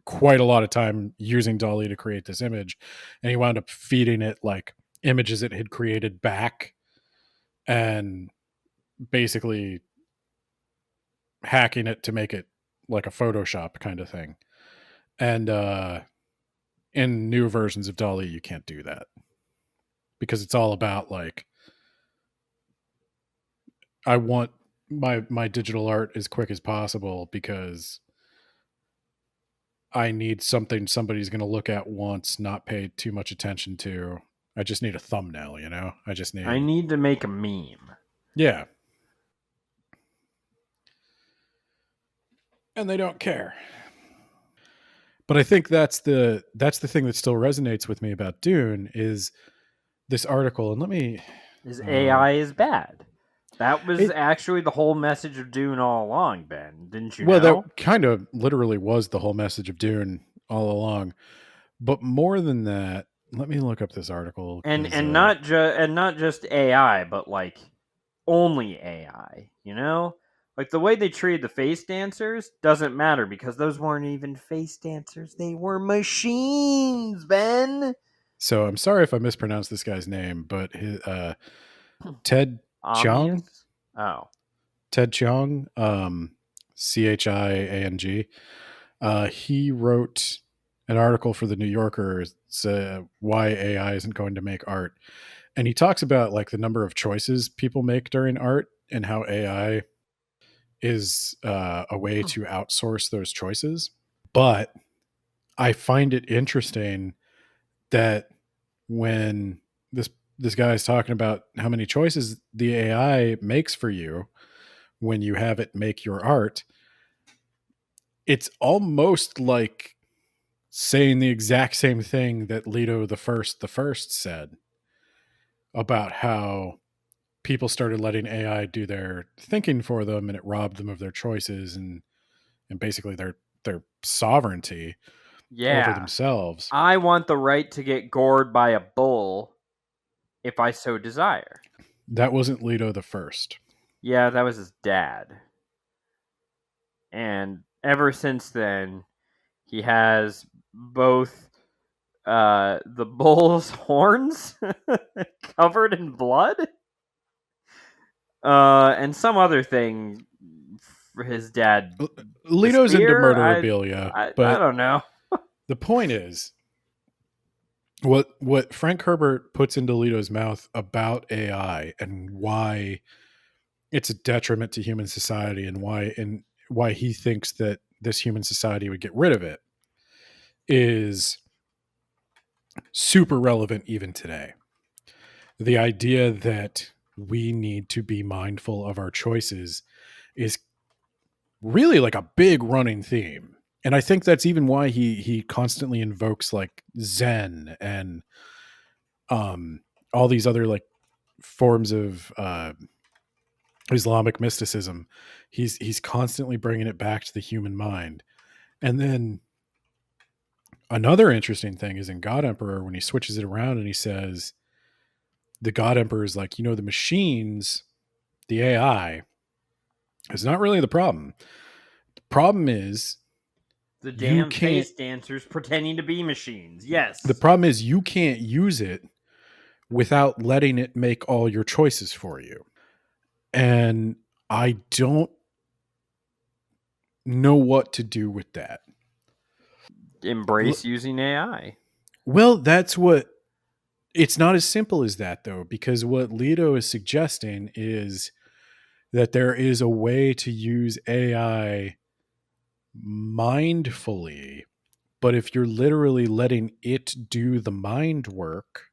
quite a lot of time using Dolly to create this image, and he wound up feeding it like images it had created back, and basically hacking it to make it like a Photoshop kind of thing. And in new versions of Dolly, you can't do that, because it's all about like, I want my digital art as quick as possible, because I need something somebody's going to look at once, not pay too much attention to. I just need a thumbnail, you know? I just I need, need to make a meme. yeah. And they don't care. But I think that's the thing that still resonates with me about Dune is this article. And let me, Is uh, AI is bad. That was it, actually the whole message of Dune all along, Ben. Didn't you well, know? that kind of literally was the whole message of Dune all along. But more than that, let me look up this article, And because, not just AI, but like only AI. You know, like the way they treated the face dancers doesn't matter because those weren't even face dancers; they were machines, Ben. so I'm sorry if I mispronounced this guy's name, but Ted Chiang, Obvious. Oh, Ted Chiang, Chiang. He wrote an article for the New Yorker, why AI isn't going to make art, and he talks about like the number of choices people make during art, and how AI is a way to outsource those choices. But I find it interesting that when this guy is talking about how many choices the AI makes for you when you have it make your art, it's almost like saying the exact same thing that Leto the first said about how people started letting AI do their thinking for them and it robbed them of their choices and basically their sovereignty over Yeah. themselves. I want the right to get gored by a bull if I so desire. That wasn't Leto the first. Yeah, that was his dad. And ever since then, he has both the bull's horns covered in blood and some other thing for his dad. The Leto's into spear? I, murderabilia, I, I but don't know. the point is what Frank Herbert puts into Leto's mouth about AI and why it's a detriment to human society and why he thinks that this human society would get rid of it is super relevant even today. The idea that we need to be mindful of our choices is really like a big running theme. And I think that's even why he constantly invokes like Zen and all these other like forms of Islamic mysticism. He's constantly bringing it back to the human mind. And then another interesting thing is in God Emperor when he switches it around and he says the God Emperor is like, the machines, the AI is not really the problem. The problem is The you damn can't face dancers pretending to be machines. the Yes. problem is you can't use it without letting it make all your choices for you. And I don't know what to do with that. Embrace using AI. Well, that's what it's not as simple as that though, because what Leto is suggesting is that there is a way to use AI mindfully, but if you're literally letting it do the mind work,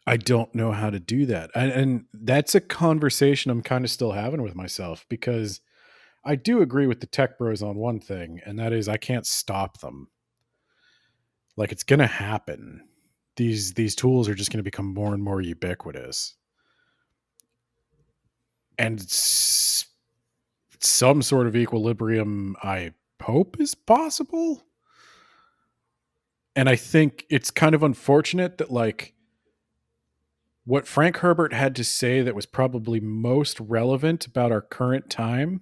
I don't know how to do that. And that's a conversation I'm kind of still having with myself because I do agree with the tech bros on one thing, and that is I can't stop them. Like it's going to happen. These tools are just going to become more and more ubiquitous. And some sort of equilibrium I hope is possible. And I think it's kind of unfortunate that like what Frank Herbert had to say that was probably most relevant about our current time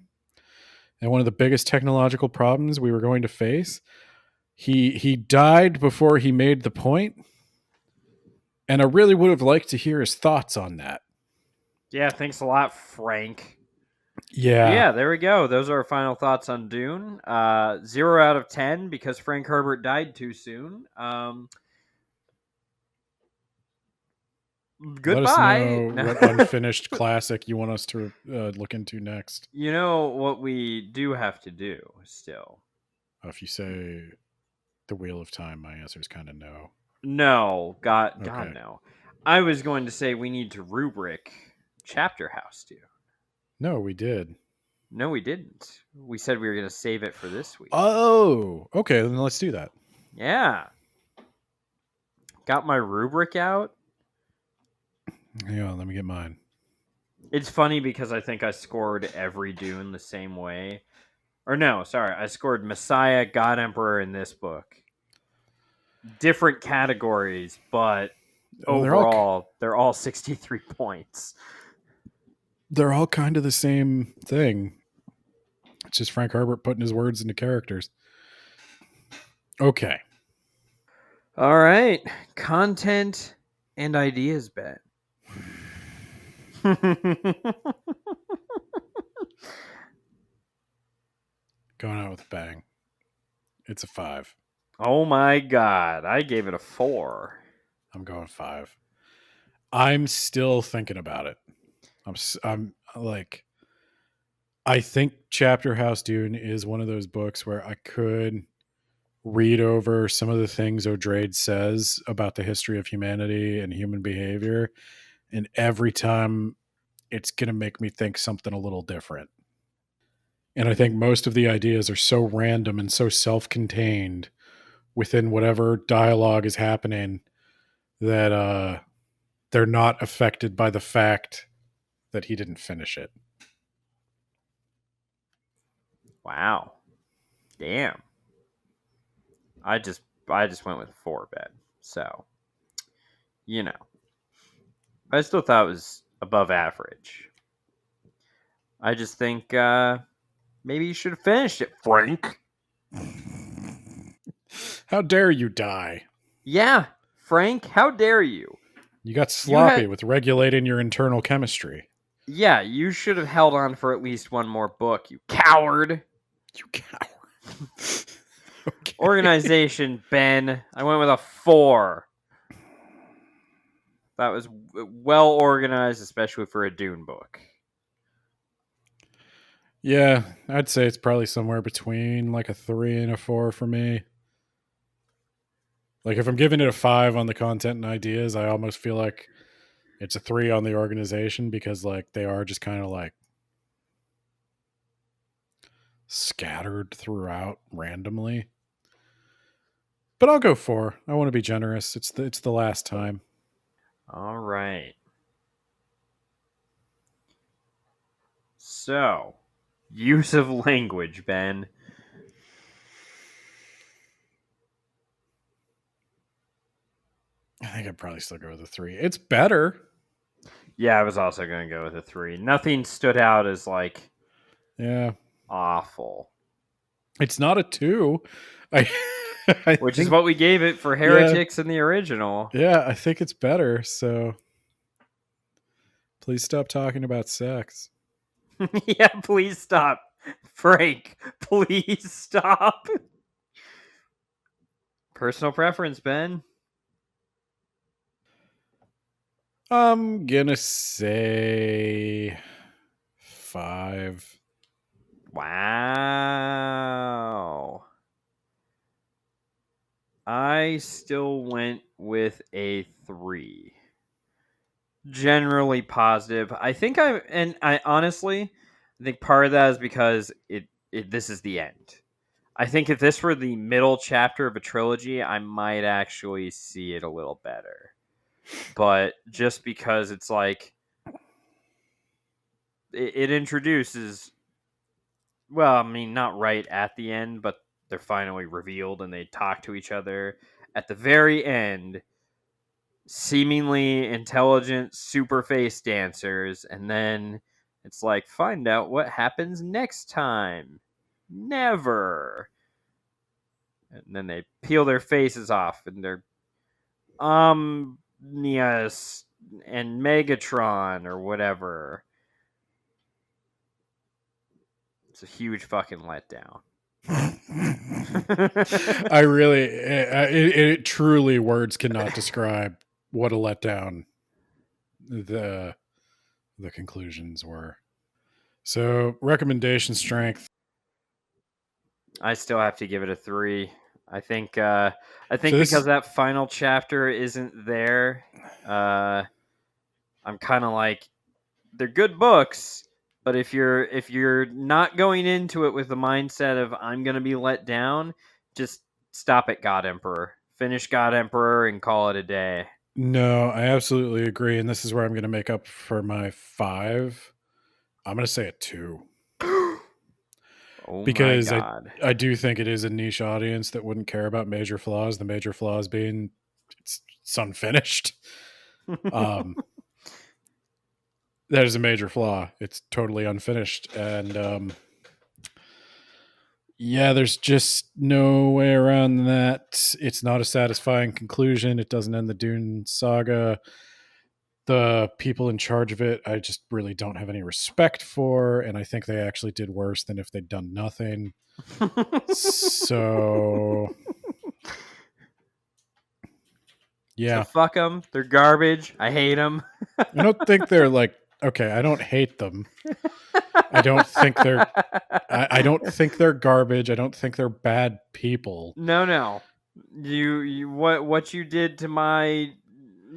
and one of the biggest technological problems we were going to face, he died before he made the point, and I really would have liked to hear his thoughts on that. Yeah, thanks a lot, Frank. But Yeah, yeah, there we go. Those are our final thoughts on Dune. 0 out of 10 because Frank Herbert died too soon. let us Goodbye. know No. what unfinished classic you want us to look into next. You know what we do have to do still? If you say the Wheel of Time, my answer is kind of no. No, God, Okay. no. I was going to say we need to rubric Chapter House, too. No, we did. No, we didn't. We said we were going to save it for this week. Oh, okay. Then let's do that. Yeah. Got my rubric out. Hang on, let me get mine. It's funny because I think I scored every Dune the same way. Or no, sorry, I scored Messiah, God Emperor in this book. Different categories, but Well, they're all overall, they're all 63 points. they're all kind of the same thing. It's just Frank Herbert putting his words into characters. Okay. All right, content and ideas bet. Going out with a bang. It's a 5. Oh my god, I gave it a 4. I'm going 5. I'm still thinking about it. I'm like I think Chapter House Dune is one of those books where I could read over some of the things O'Drade says about the history of humanity and human behavior, and every time it's going to make me think something a little different. And I think most of the ideas are so random and so self-contained within whatever dialogue is happening that they're not affected by the fact that he didn't finish it. Wow. Damn. I just went with 4, Ben. So, you know. I still thought it was above average. I just think maybe you should have finished it, Frank. How dare you die? Yeah, Frank, how dare you? You got You sloppy had with regulating your internal chemistry. Yeah, you should have held on for at least one more book, you coward. You coward. Okay. Organization, Ben. I went with a 4. That was well organized, especially for a Dune book. Yeah, I'd say it's probably somewhere between like a 3 and a 4 for me. Like if I'm giving it a 5 on the content and ideas, I almost feel like it's a 3 on the organization because like they are just kind of like scattered throughout randomly. But I'll go 4. I want to be generous. It's the last time. All right. So, use of language, Ben. I think I'd probably still go with a 3. It's better. Yeah, I was also going to go with a 3. Nothing stood out as like Yeah. awful, It's not a 2. I which is what we gave it for Heretics in the original. Yeah, I think it's better. So please stop talking about sex. Yeah, please stop. Frank, please stop. Personal preference, Ben. I'm gonna say 5. Wow. I still went with a 3. Generally positive. I honestly, I think part of that is because this is the end. I think if this were the middle chapter of a trilogy, I might actually see it a little better. But just because it's like it introduces, well, I mean, not right at the end, but they're finally revealed and they talk to each other at the very end, seemingly intelligent super face dancers, and then it's like, find out what happens next time. Never. And then they peel their faces off and they're Omnius and Megatron or whatever. It's a huge fucking letdown. I really, it truly words cannot describe what a letdown the conclusions were. So recommendation strength. I still have to give it a 3. I think So because that final chapter isn't there, I'm kind of like, they're good books, but if you're not going into it with the mindset of I'm going to be let down, just stop at God Emperor. Finish God Emperor and call it a day. No, I absolutely agree, and this is where I'm going to make up for my 5. I'm going to say a 2. Oh Because my god. I do think it is a niche audience that wouldn't care about major flaws. The major flaws being it's unfinished. That is a major flaw. It's totally unfinished, and yeah, there's just no way around that. It's not a satisfying conclusion. It doesn't end the Dune saga. The people in charge of it, I just really don't have any respect for, and I think they actually did worse than if they'd done nothing. So, yeah. So fuck them. They're garbage. I hate them. I don't think they're like, okay, I don't hate them. I don't think they're. I don't think they're garbage. I don't think they're bad people. No. You what you did to my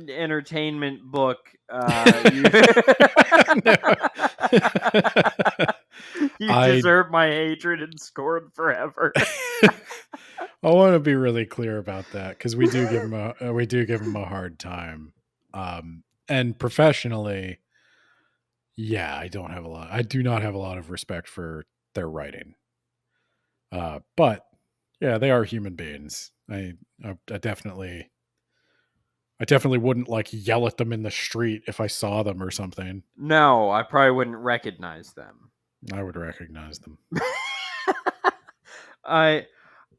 entertainment book, you No. you I deserve my hatred and scorn forever. I want to be really clear about that because we do give them a hard time. And professionally, yeah, I do not have a lot of respect for their writing. But yeah, they are human beings. I definitely wouldn't like yell at them in the street if I saw them or something. No, I probably wouldn't recognize them. I would recognize them. I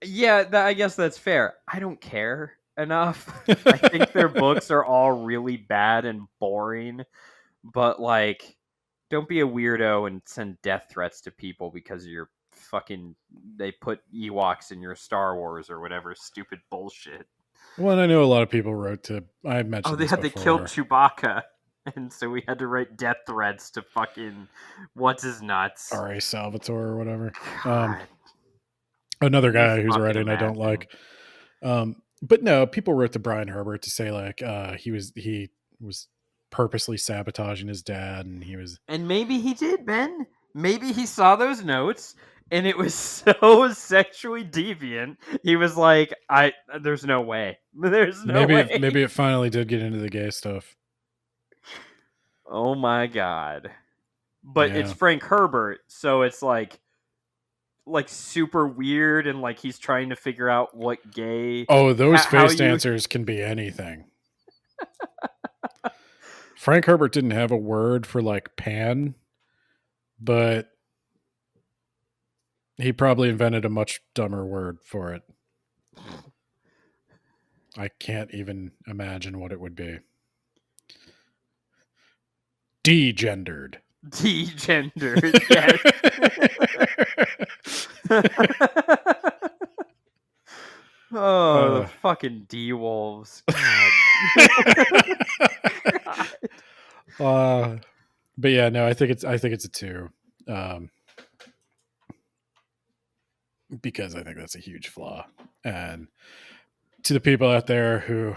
Yeah, I guess that's fair. I don't care enough. I think their books are all really bad and boring, but like, don't be a weirdo and send death threats to people because you're fucking. They put Ewoks in your Star Wars or whatever stupid bullshit. Well, and I know a lot of people wrote to. I've Oh, mentioned they this had to kill before. Chewbacca, and so we had to write death threats to fucking what's his nuts. R.A. Salvatore or whatever. God, Another can you guy whose fucking writing I don't imagine? like. But no, people wrote to Brian Herbert to say like he was purposely sabotaging his dad, and he was And maybe he did, Ben. Maybe he saw those notes and it was so sexually deviant. He was like, there's no way. There's no way. maybe it finally did get into the gay stuff. Oh my god. But it's Yeah. Frank Herbert, so it's like super weird and like he's trying to figure out what gay Oh, those how face you dancers can be anything. Frank Herbert didn't have a word for like pan, but he probably invented a much dumber word for it. I can't even imagine what it would be. Degendered. degendered. Yes. Oh, the uh, fucking D Wolves. God. God. but yeah, no, I think it's a 2. Because I think that's a huge flaw. And to the people out there who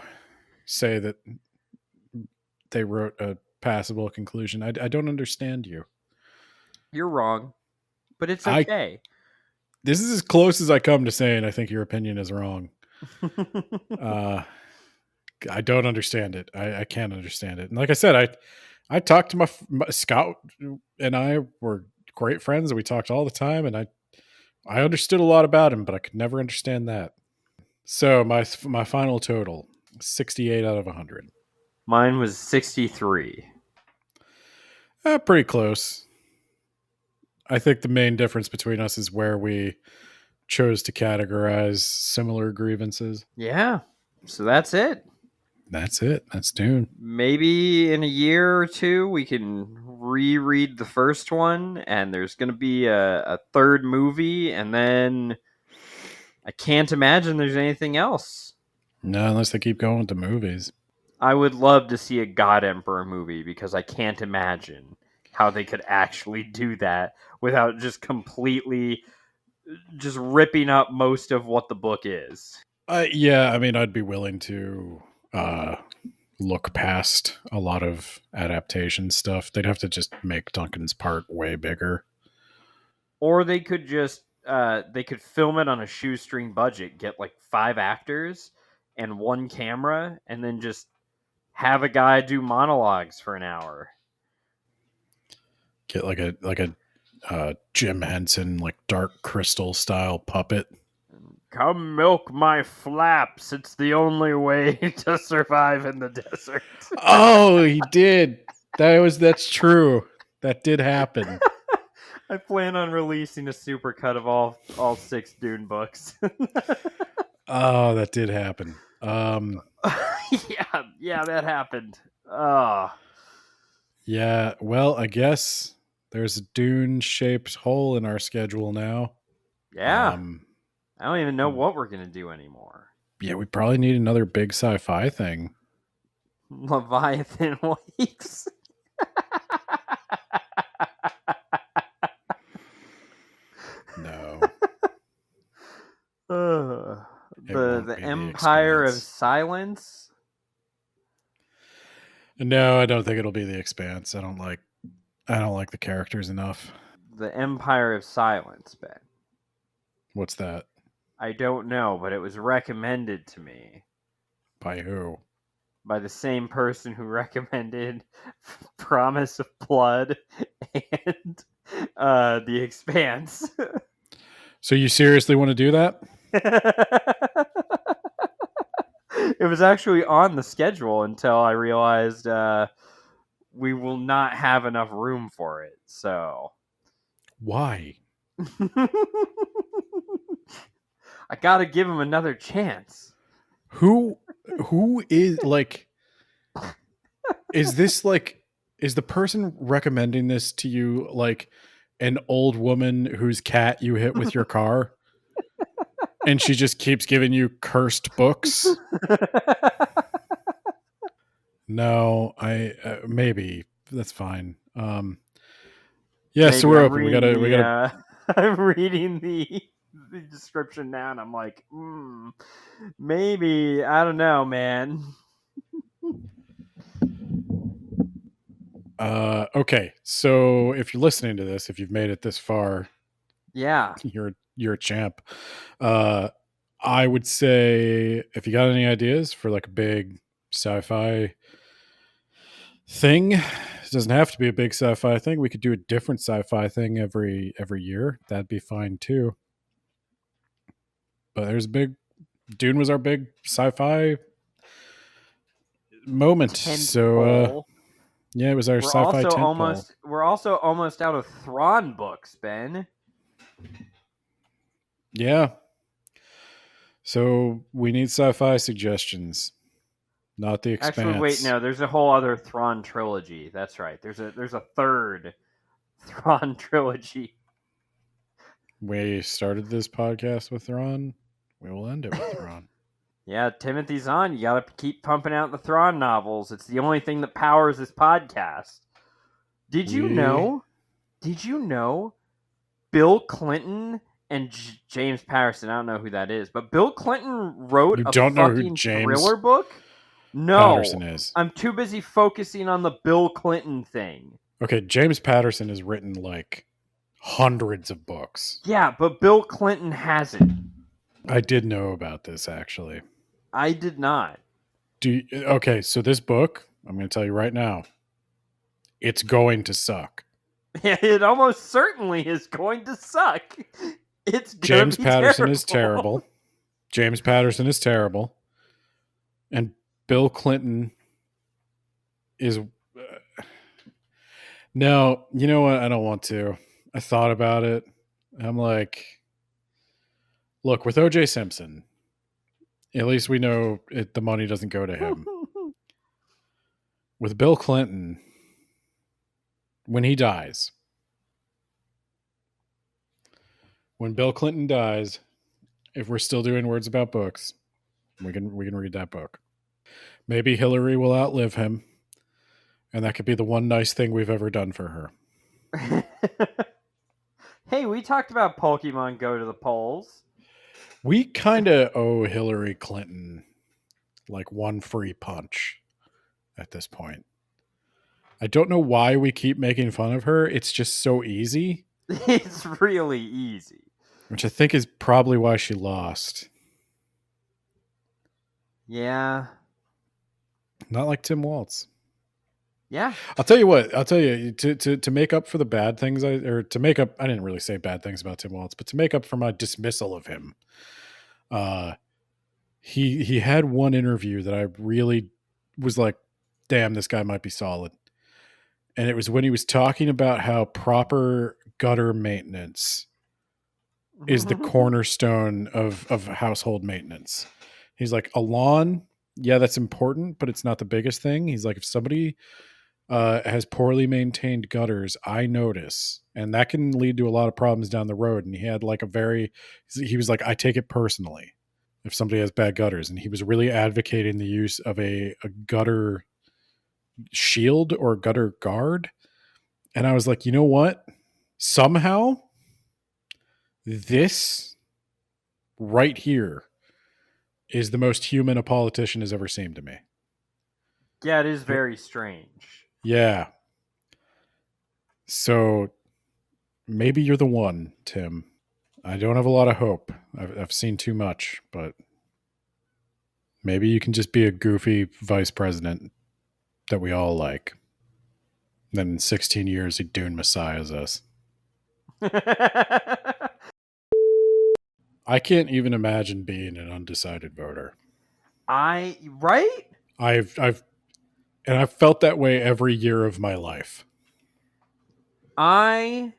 say that they wrote a passable conclusion, I don't understand you. You're wrong, but it's I okay. This is as close as I come to saying I think your opinion is wrong. I don't understand it. I can't understand it. And like I said, I talked to my Scott and I were great friends, and we talked all the time, and I understood a lot about him, but I could never understand that. So my final total, 68 out of 100. Mine was 63. Pretty close. I think the main difference between us is where we chose to categorize similar grievances. Yeah. So that's it. That's it. That's Dune. Maybe in a year or two we can reread the first one and there's going to be a third movie and then I can't imagine there's anything else. No, unless they keep going with the movies. I would love to see a God Emperor movie because I can't imagine how they could actually do that without just completely just ripping up most of what the book is. Yeah, I mean, I'd be willing to look past a lot of adaptation stuff. They'd have to just make Duncan's part way bigger. Or they could just they could film it on a shoestring budget, get like 5 actors and 1 camera, and then just have a guy do monologues for an hour. Get like a Jim Henson like Dark Crystal style puppet. Come milk my flaps. It's the only way to survive in the desert. Oh, he did. That's true. That did happen. I plan on releasing a supercut of all 6 Dune books. Oh, that did happen. yeah, that happened. Oh. Yeah, well, I guess there's a Dune-shaped hole in our schedule now. Yeah. I don't even know what we're going to do anymore. Yeah, we probably need another big sci-fi thing. Leviathan Weeks. be The Empire of Expanse. Silence. No, I don't think it'll be The Expanse. I don't like the characters enough. The Empire of Silence, Ben. What's that? I don't know, but it was recommended to me By who? by the same person who recommended Promise of Blood and The Expanse. So you seriously want to do that? It was actually on the schedule until I realized we will not have enough room for it. So Why? I got to give him another chance. Who is like is this like is the person recommending this to you like an old woman whose cat you hit with your car? And she just keeps giving you cursed books? No, I maybe that's fine. Yeah, so Maybe we're I'm open. reading We gotta. I'm reading the description now, and I'm like, maybe I don't know, man. Okay, so if you're listening to this, if you've made it this far, Yeah, you're a champ. I would say if you got any ideas for like a big sci-fi thing, it doesn't have to be a big sci-fi thing. We could do a different sci-fi thing every year. That'd be fine too. But there's a big Dune was our big sci-fi moment. tent So pole. yeah, it was our sci-fi tent pole. We're also almost out of Thrawn books, Ben. Yeah. So we need sci-fi suggestions, not The Actually, wait, Expanse. no. There's a whole other Thrawn trilogy. That's right. There's a third Thrawn trilogy. We started this podcast with Thrawn. We will end it with Thrawn. Yeah, Timothy Zahn, you gotta keep pumping out the Thrawn novels. It's the only thing that powers this podcast. Did you know? Did you know? Bill Clinton and James Patterson. I don't know who that is, but Bill Clinton wrote You a don't know who fucking James thriller book. Patterson No, is. I'm too busy focusing on the Bill Clinton thing. Okay, James Patterson has written like hundreds of books. Yeah, but Bill Clinton hasn't. I did know about this actually. I did not. Okay, so this book, I'm going to tell you right now, it's going to suck. It almost certainly is going to suck. It's gonna James be Patterson terrible. is terrible. James Patterson is terrible. And Bill Clinton is. No, you know what? I don't want to. I thought about it. I'm like, look, with OJ Simpson, at least we know the money doesn't go to him. With Bill Clinton, when he dies, when Bill Clinton dies, if we're still doing words about books, we can read that book. Maybe Hillary will outlive him, and that could be the one nice thing we've ever done for her. Hey, we talked about Pokemon Go to the polls. We kind of owe Hillary Clinton like one free punch at this point. I don't know why we keep making fun of her. It's just so easy. It's really easy. Which I think is probably why she lost. Yeah. Not like Tim Waltz. Yeah. I'll tell you what. I'll tell you to make up for the bad things I didn't really say bad things about Tim Waltz, but to make up for my dismissal of him, he had one interview that I really was like, damn, this guy might be solid. And it was when he was talking about how proper gutter maintenance is the cornerstone of household maintenance. He's like, a lawn, yeah, that's important, but it's not the biggest thing. He's like, if somebody has poorly maintained gutters, I notice, and that can lead to a lot of problems down the road. And he had like he was like, I take it personally if somebody has bad gutters. And he was really advocating the use of a gutter shield or gutter guard. And I was like, you know what? Somehow this right here is the most human a politician has ever seemed to me. Yeah, it is very strange. Yeah. So maybe you're the one, Tim. I don't have a lot of hope. I've seen too much, but maybe you can just be a goofy vice president that we all like. Then in 16 years, he Dune Messiahs us. I can't even imagine being an undecided voter. Right? I've felt that way every year of my life. I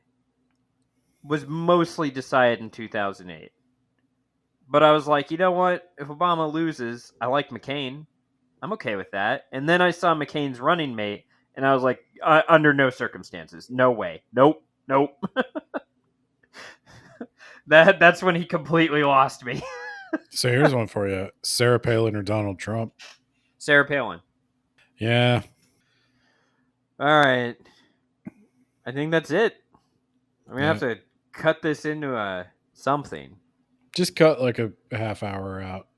was mostly decided in 2008. But I was like, you know what? If Obama loses, I like McCain. I'm okay with that. And then I saw McCain's running mate, and I was like, under no circumstances. No way. Nope. Nope. That's when he completely lost me. So here's one for you: Sarah Palin or Donald Trump? Sarah Palin. Yeah. All right. I think that's it. I'm going to have to cut this into a something. Just cut like a half hour out.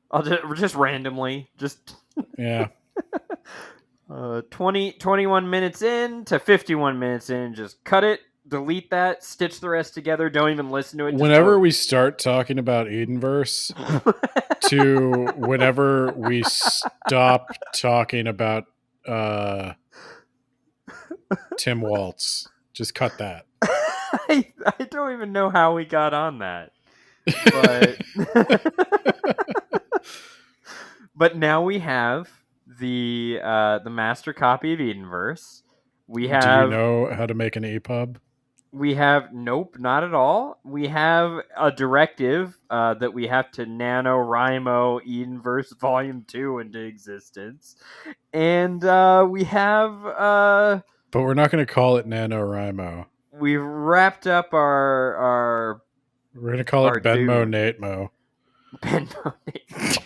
I'll just randomly. Yeah. 21 minutes in to 51 minutes in. Just cut it, delete that, stitch the rest together. Don't even listen to it. Whenever we start talking about Edenverse to whenever we stop talking about Tim Waltz, just cut that. I don't even know how we got on that. But now we have the master copy of Edenverse. We have. Do you know how to make an EPUB? We have nope, not at all. We have a directive that we have to NaNoWriMo Edenverse Volume 2 into existence, and we have. But we're not going to call it NaNoWriMo. We've wrapped up our. We're going to call it Benmo Natemo. Benmo Natemo.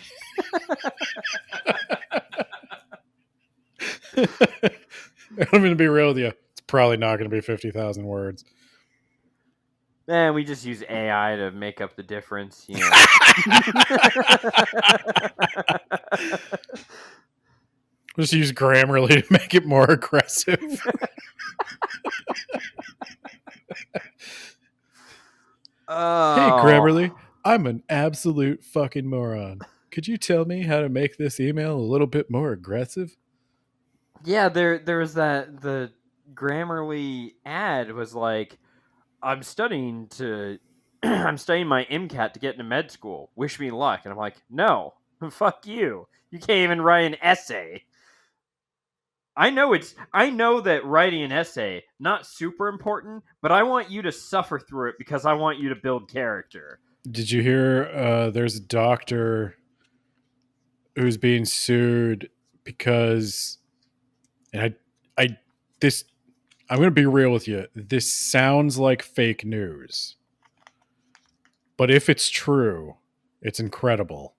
I'm going to be real with you. It's probably not going to be 50,000 words. And we just use AI to make up the difference. You know. We'll just use Grammarly to make it more aggressive. Hey, Grammarly, I'm an absolute fucking moron. Could you tell me how to make this email a little bit more aggressive? Yeah, there was the Grammarly ad was like, I'm studying my MCAT to get into med school. Wish me luck. And I'm like, no, fuck you. You can't even write an essay. I know that writing an essay, not super important, but I want you to suffer through it because I want you to build character. Did you hear there's a doctor who's being sued because, and I'm going to be real with you. This sounds like fake news, but if it's true, it's incredible.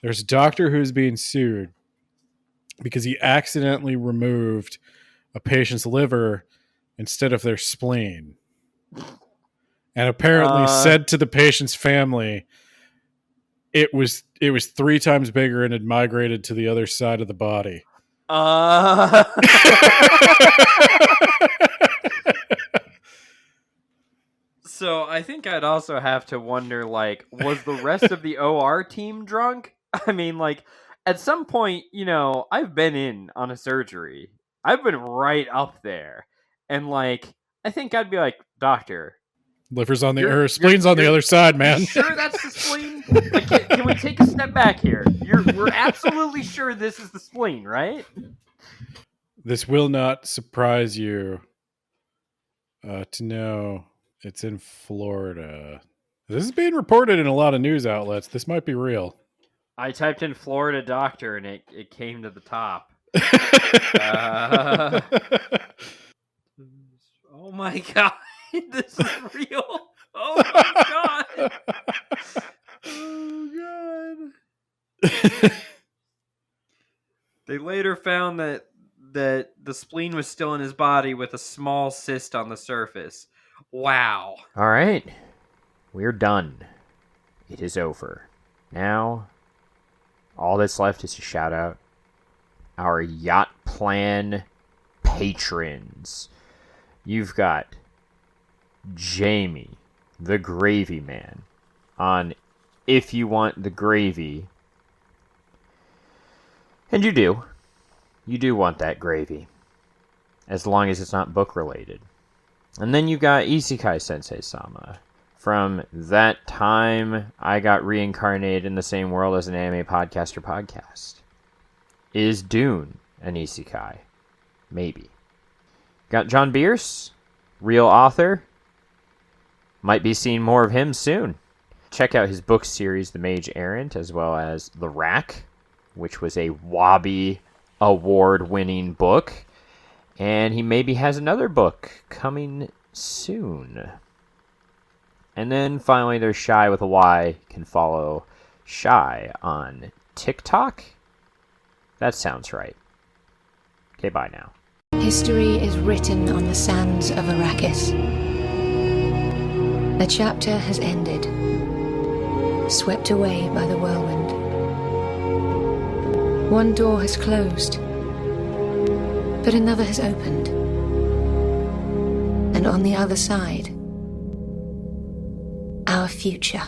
There's a doctor who's being sued because he accidentally removed a patient's liver instead of their spleen, and apparently said to the patient's family it was 3 times bigger and had migrated to the other side of the body. So I think I'd also have to wonder, like, was the rest of the OR team drunk? I mean, like, at some point, you know, I've been in on a surgery. I've been right up there. And, like, I think I'd be like, doctor. Liver's on the spleen's on the other side, man. You sure that's the spleen? Like, can we take a step back here? We're absolutely sure this is the spleen, right? This will not surprise you to know it's in Florida. This is being reported in a lot of news outlets. This might be real. I typed in Florida doctor and it came to the top. Oh my god, this is real. Oh my god. Oh god. They later found that the spleen was still in his body with a small cyst on the surface. Wow. All right. We're done. It is over. Now, all that's left is to shout out our Yacht Plan patrons. You've got Jamie, the Gravy Man, on If You Want the Gravy. And you do. You do want that gravy. As long as it's not book related. And then you got Isekai Sensei Sama. From that time I got reincarnated in the same world as an anime podcaster podcast. Is Dune an isekai? Maybe. Got John Bierce, real author. Might be seeing more of him soon. Check out his book series, The Mage Errant, as well as The Rack, which was a Wabi award-winning book. And he maybe has another book coming soon. And then finally there's Shy with a Y. You can follow Shy on TikTok. That sounds right. Okay, bye now. History is written on the sands of Arrakis. The chapter has ended, swept away by the whirlwind. One door has closed, but another has opened. And on the other side, our future.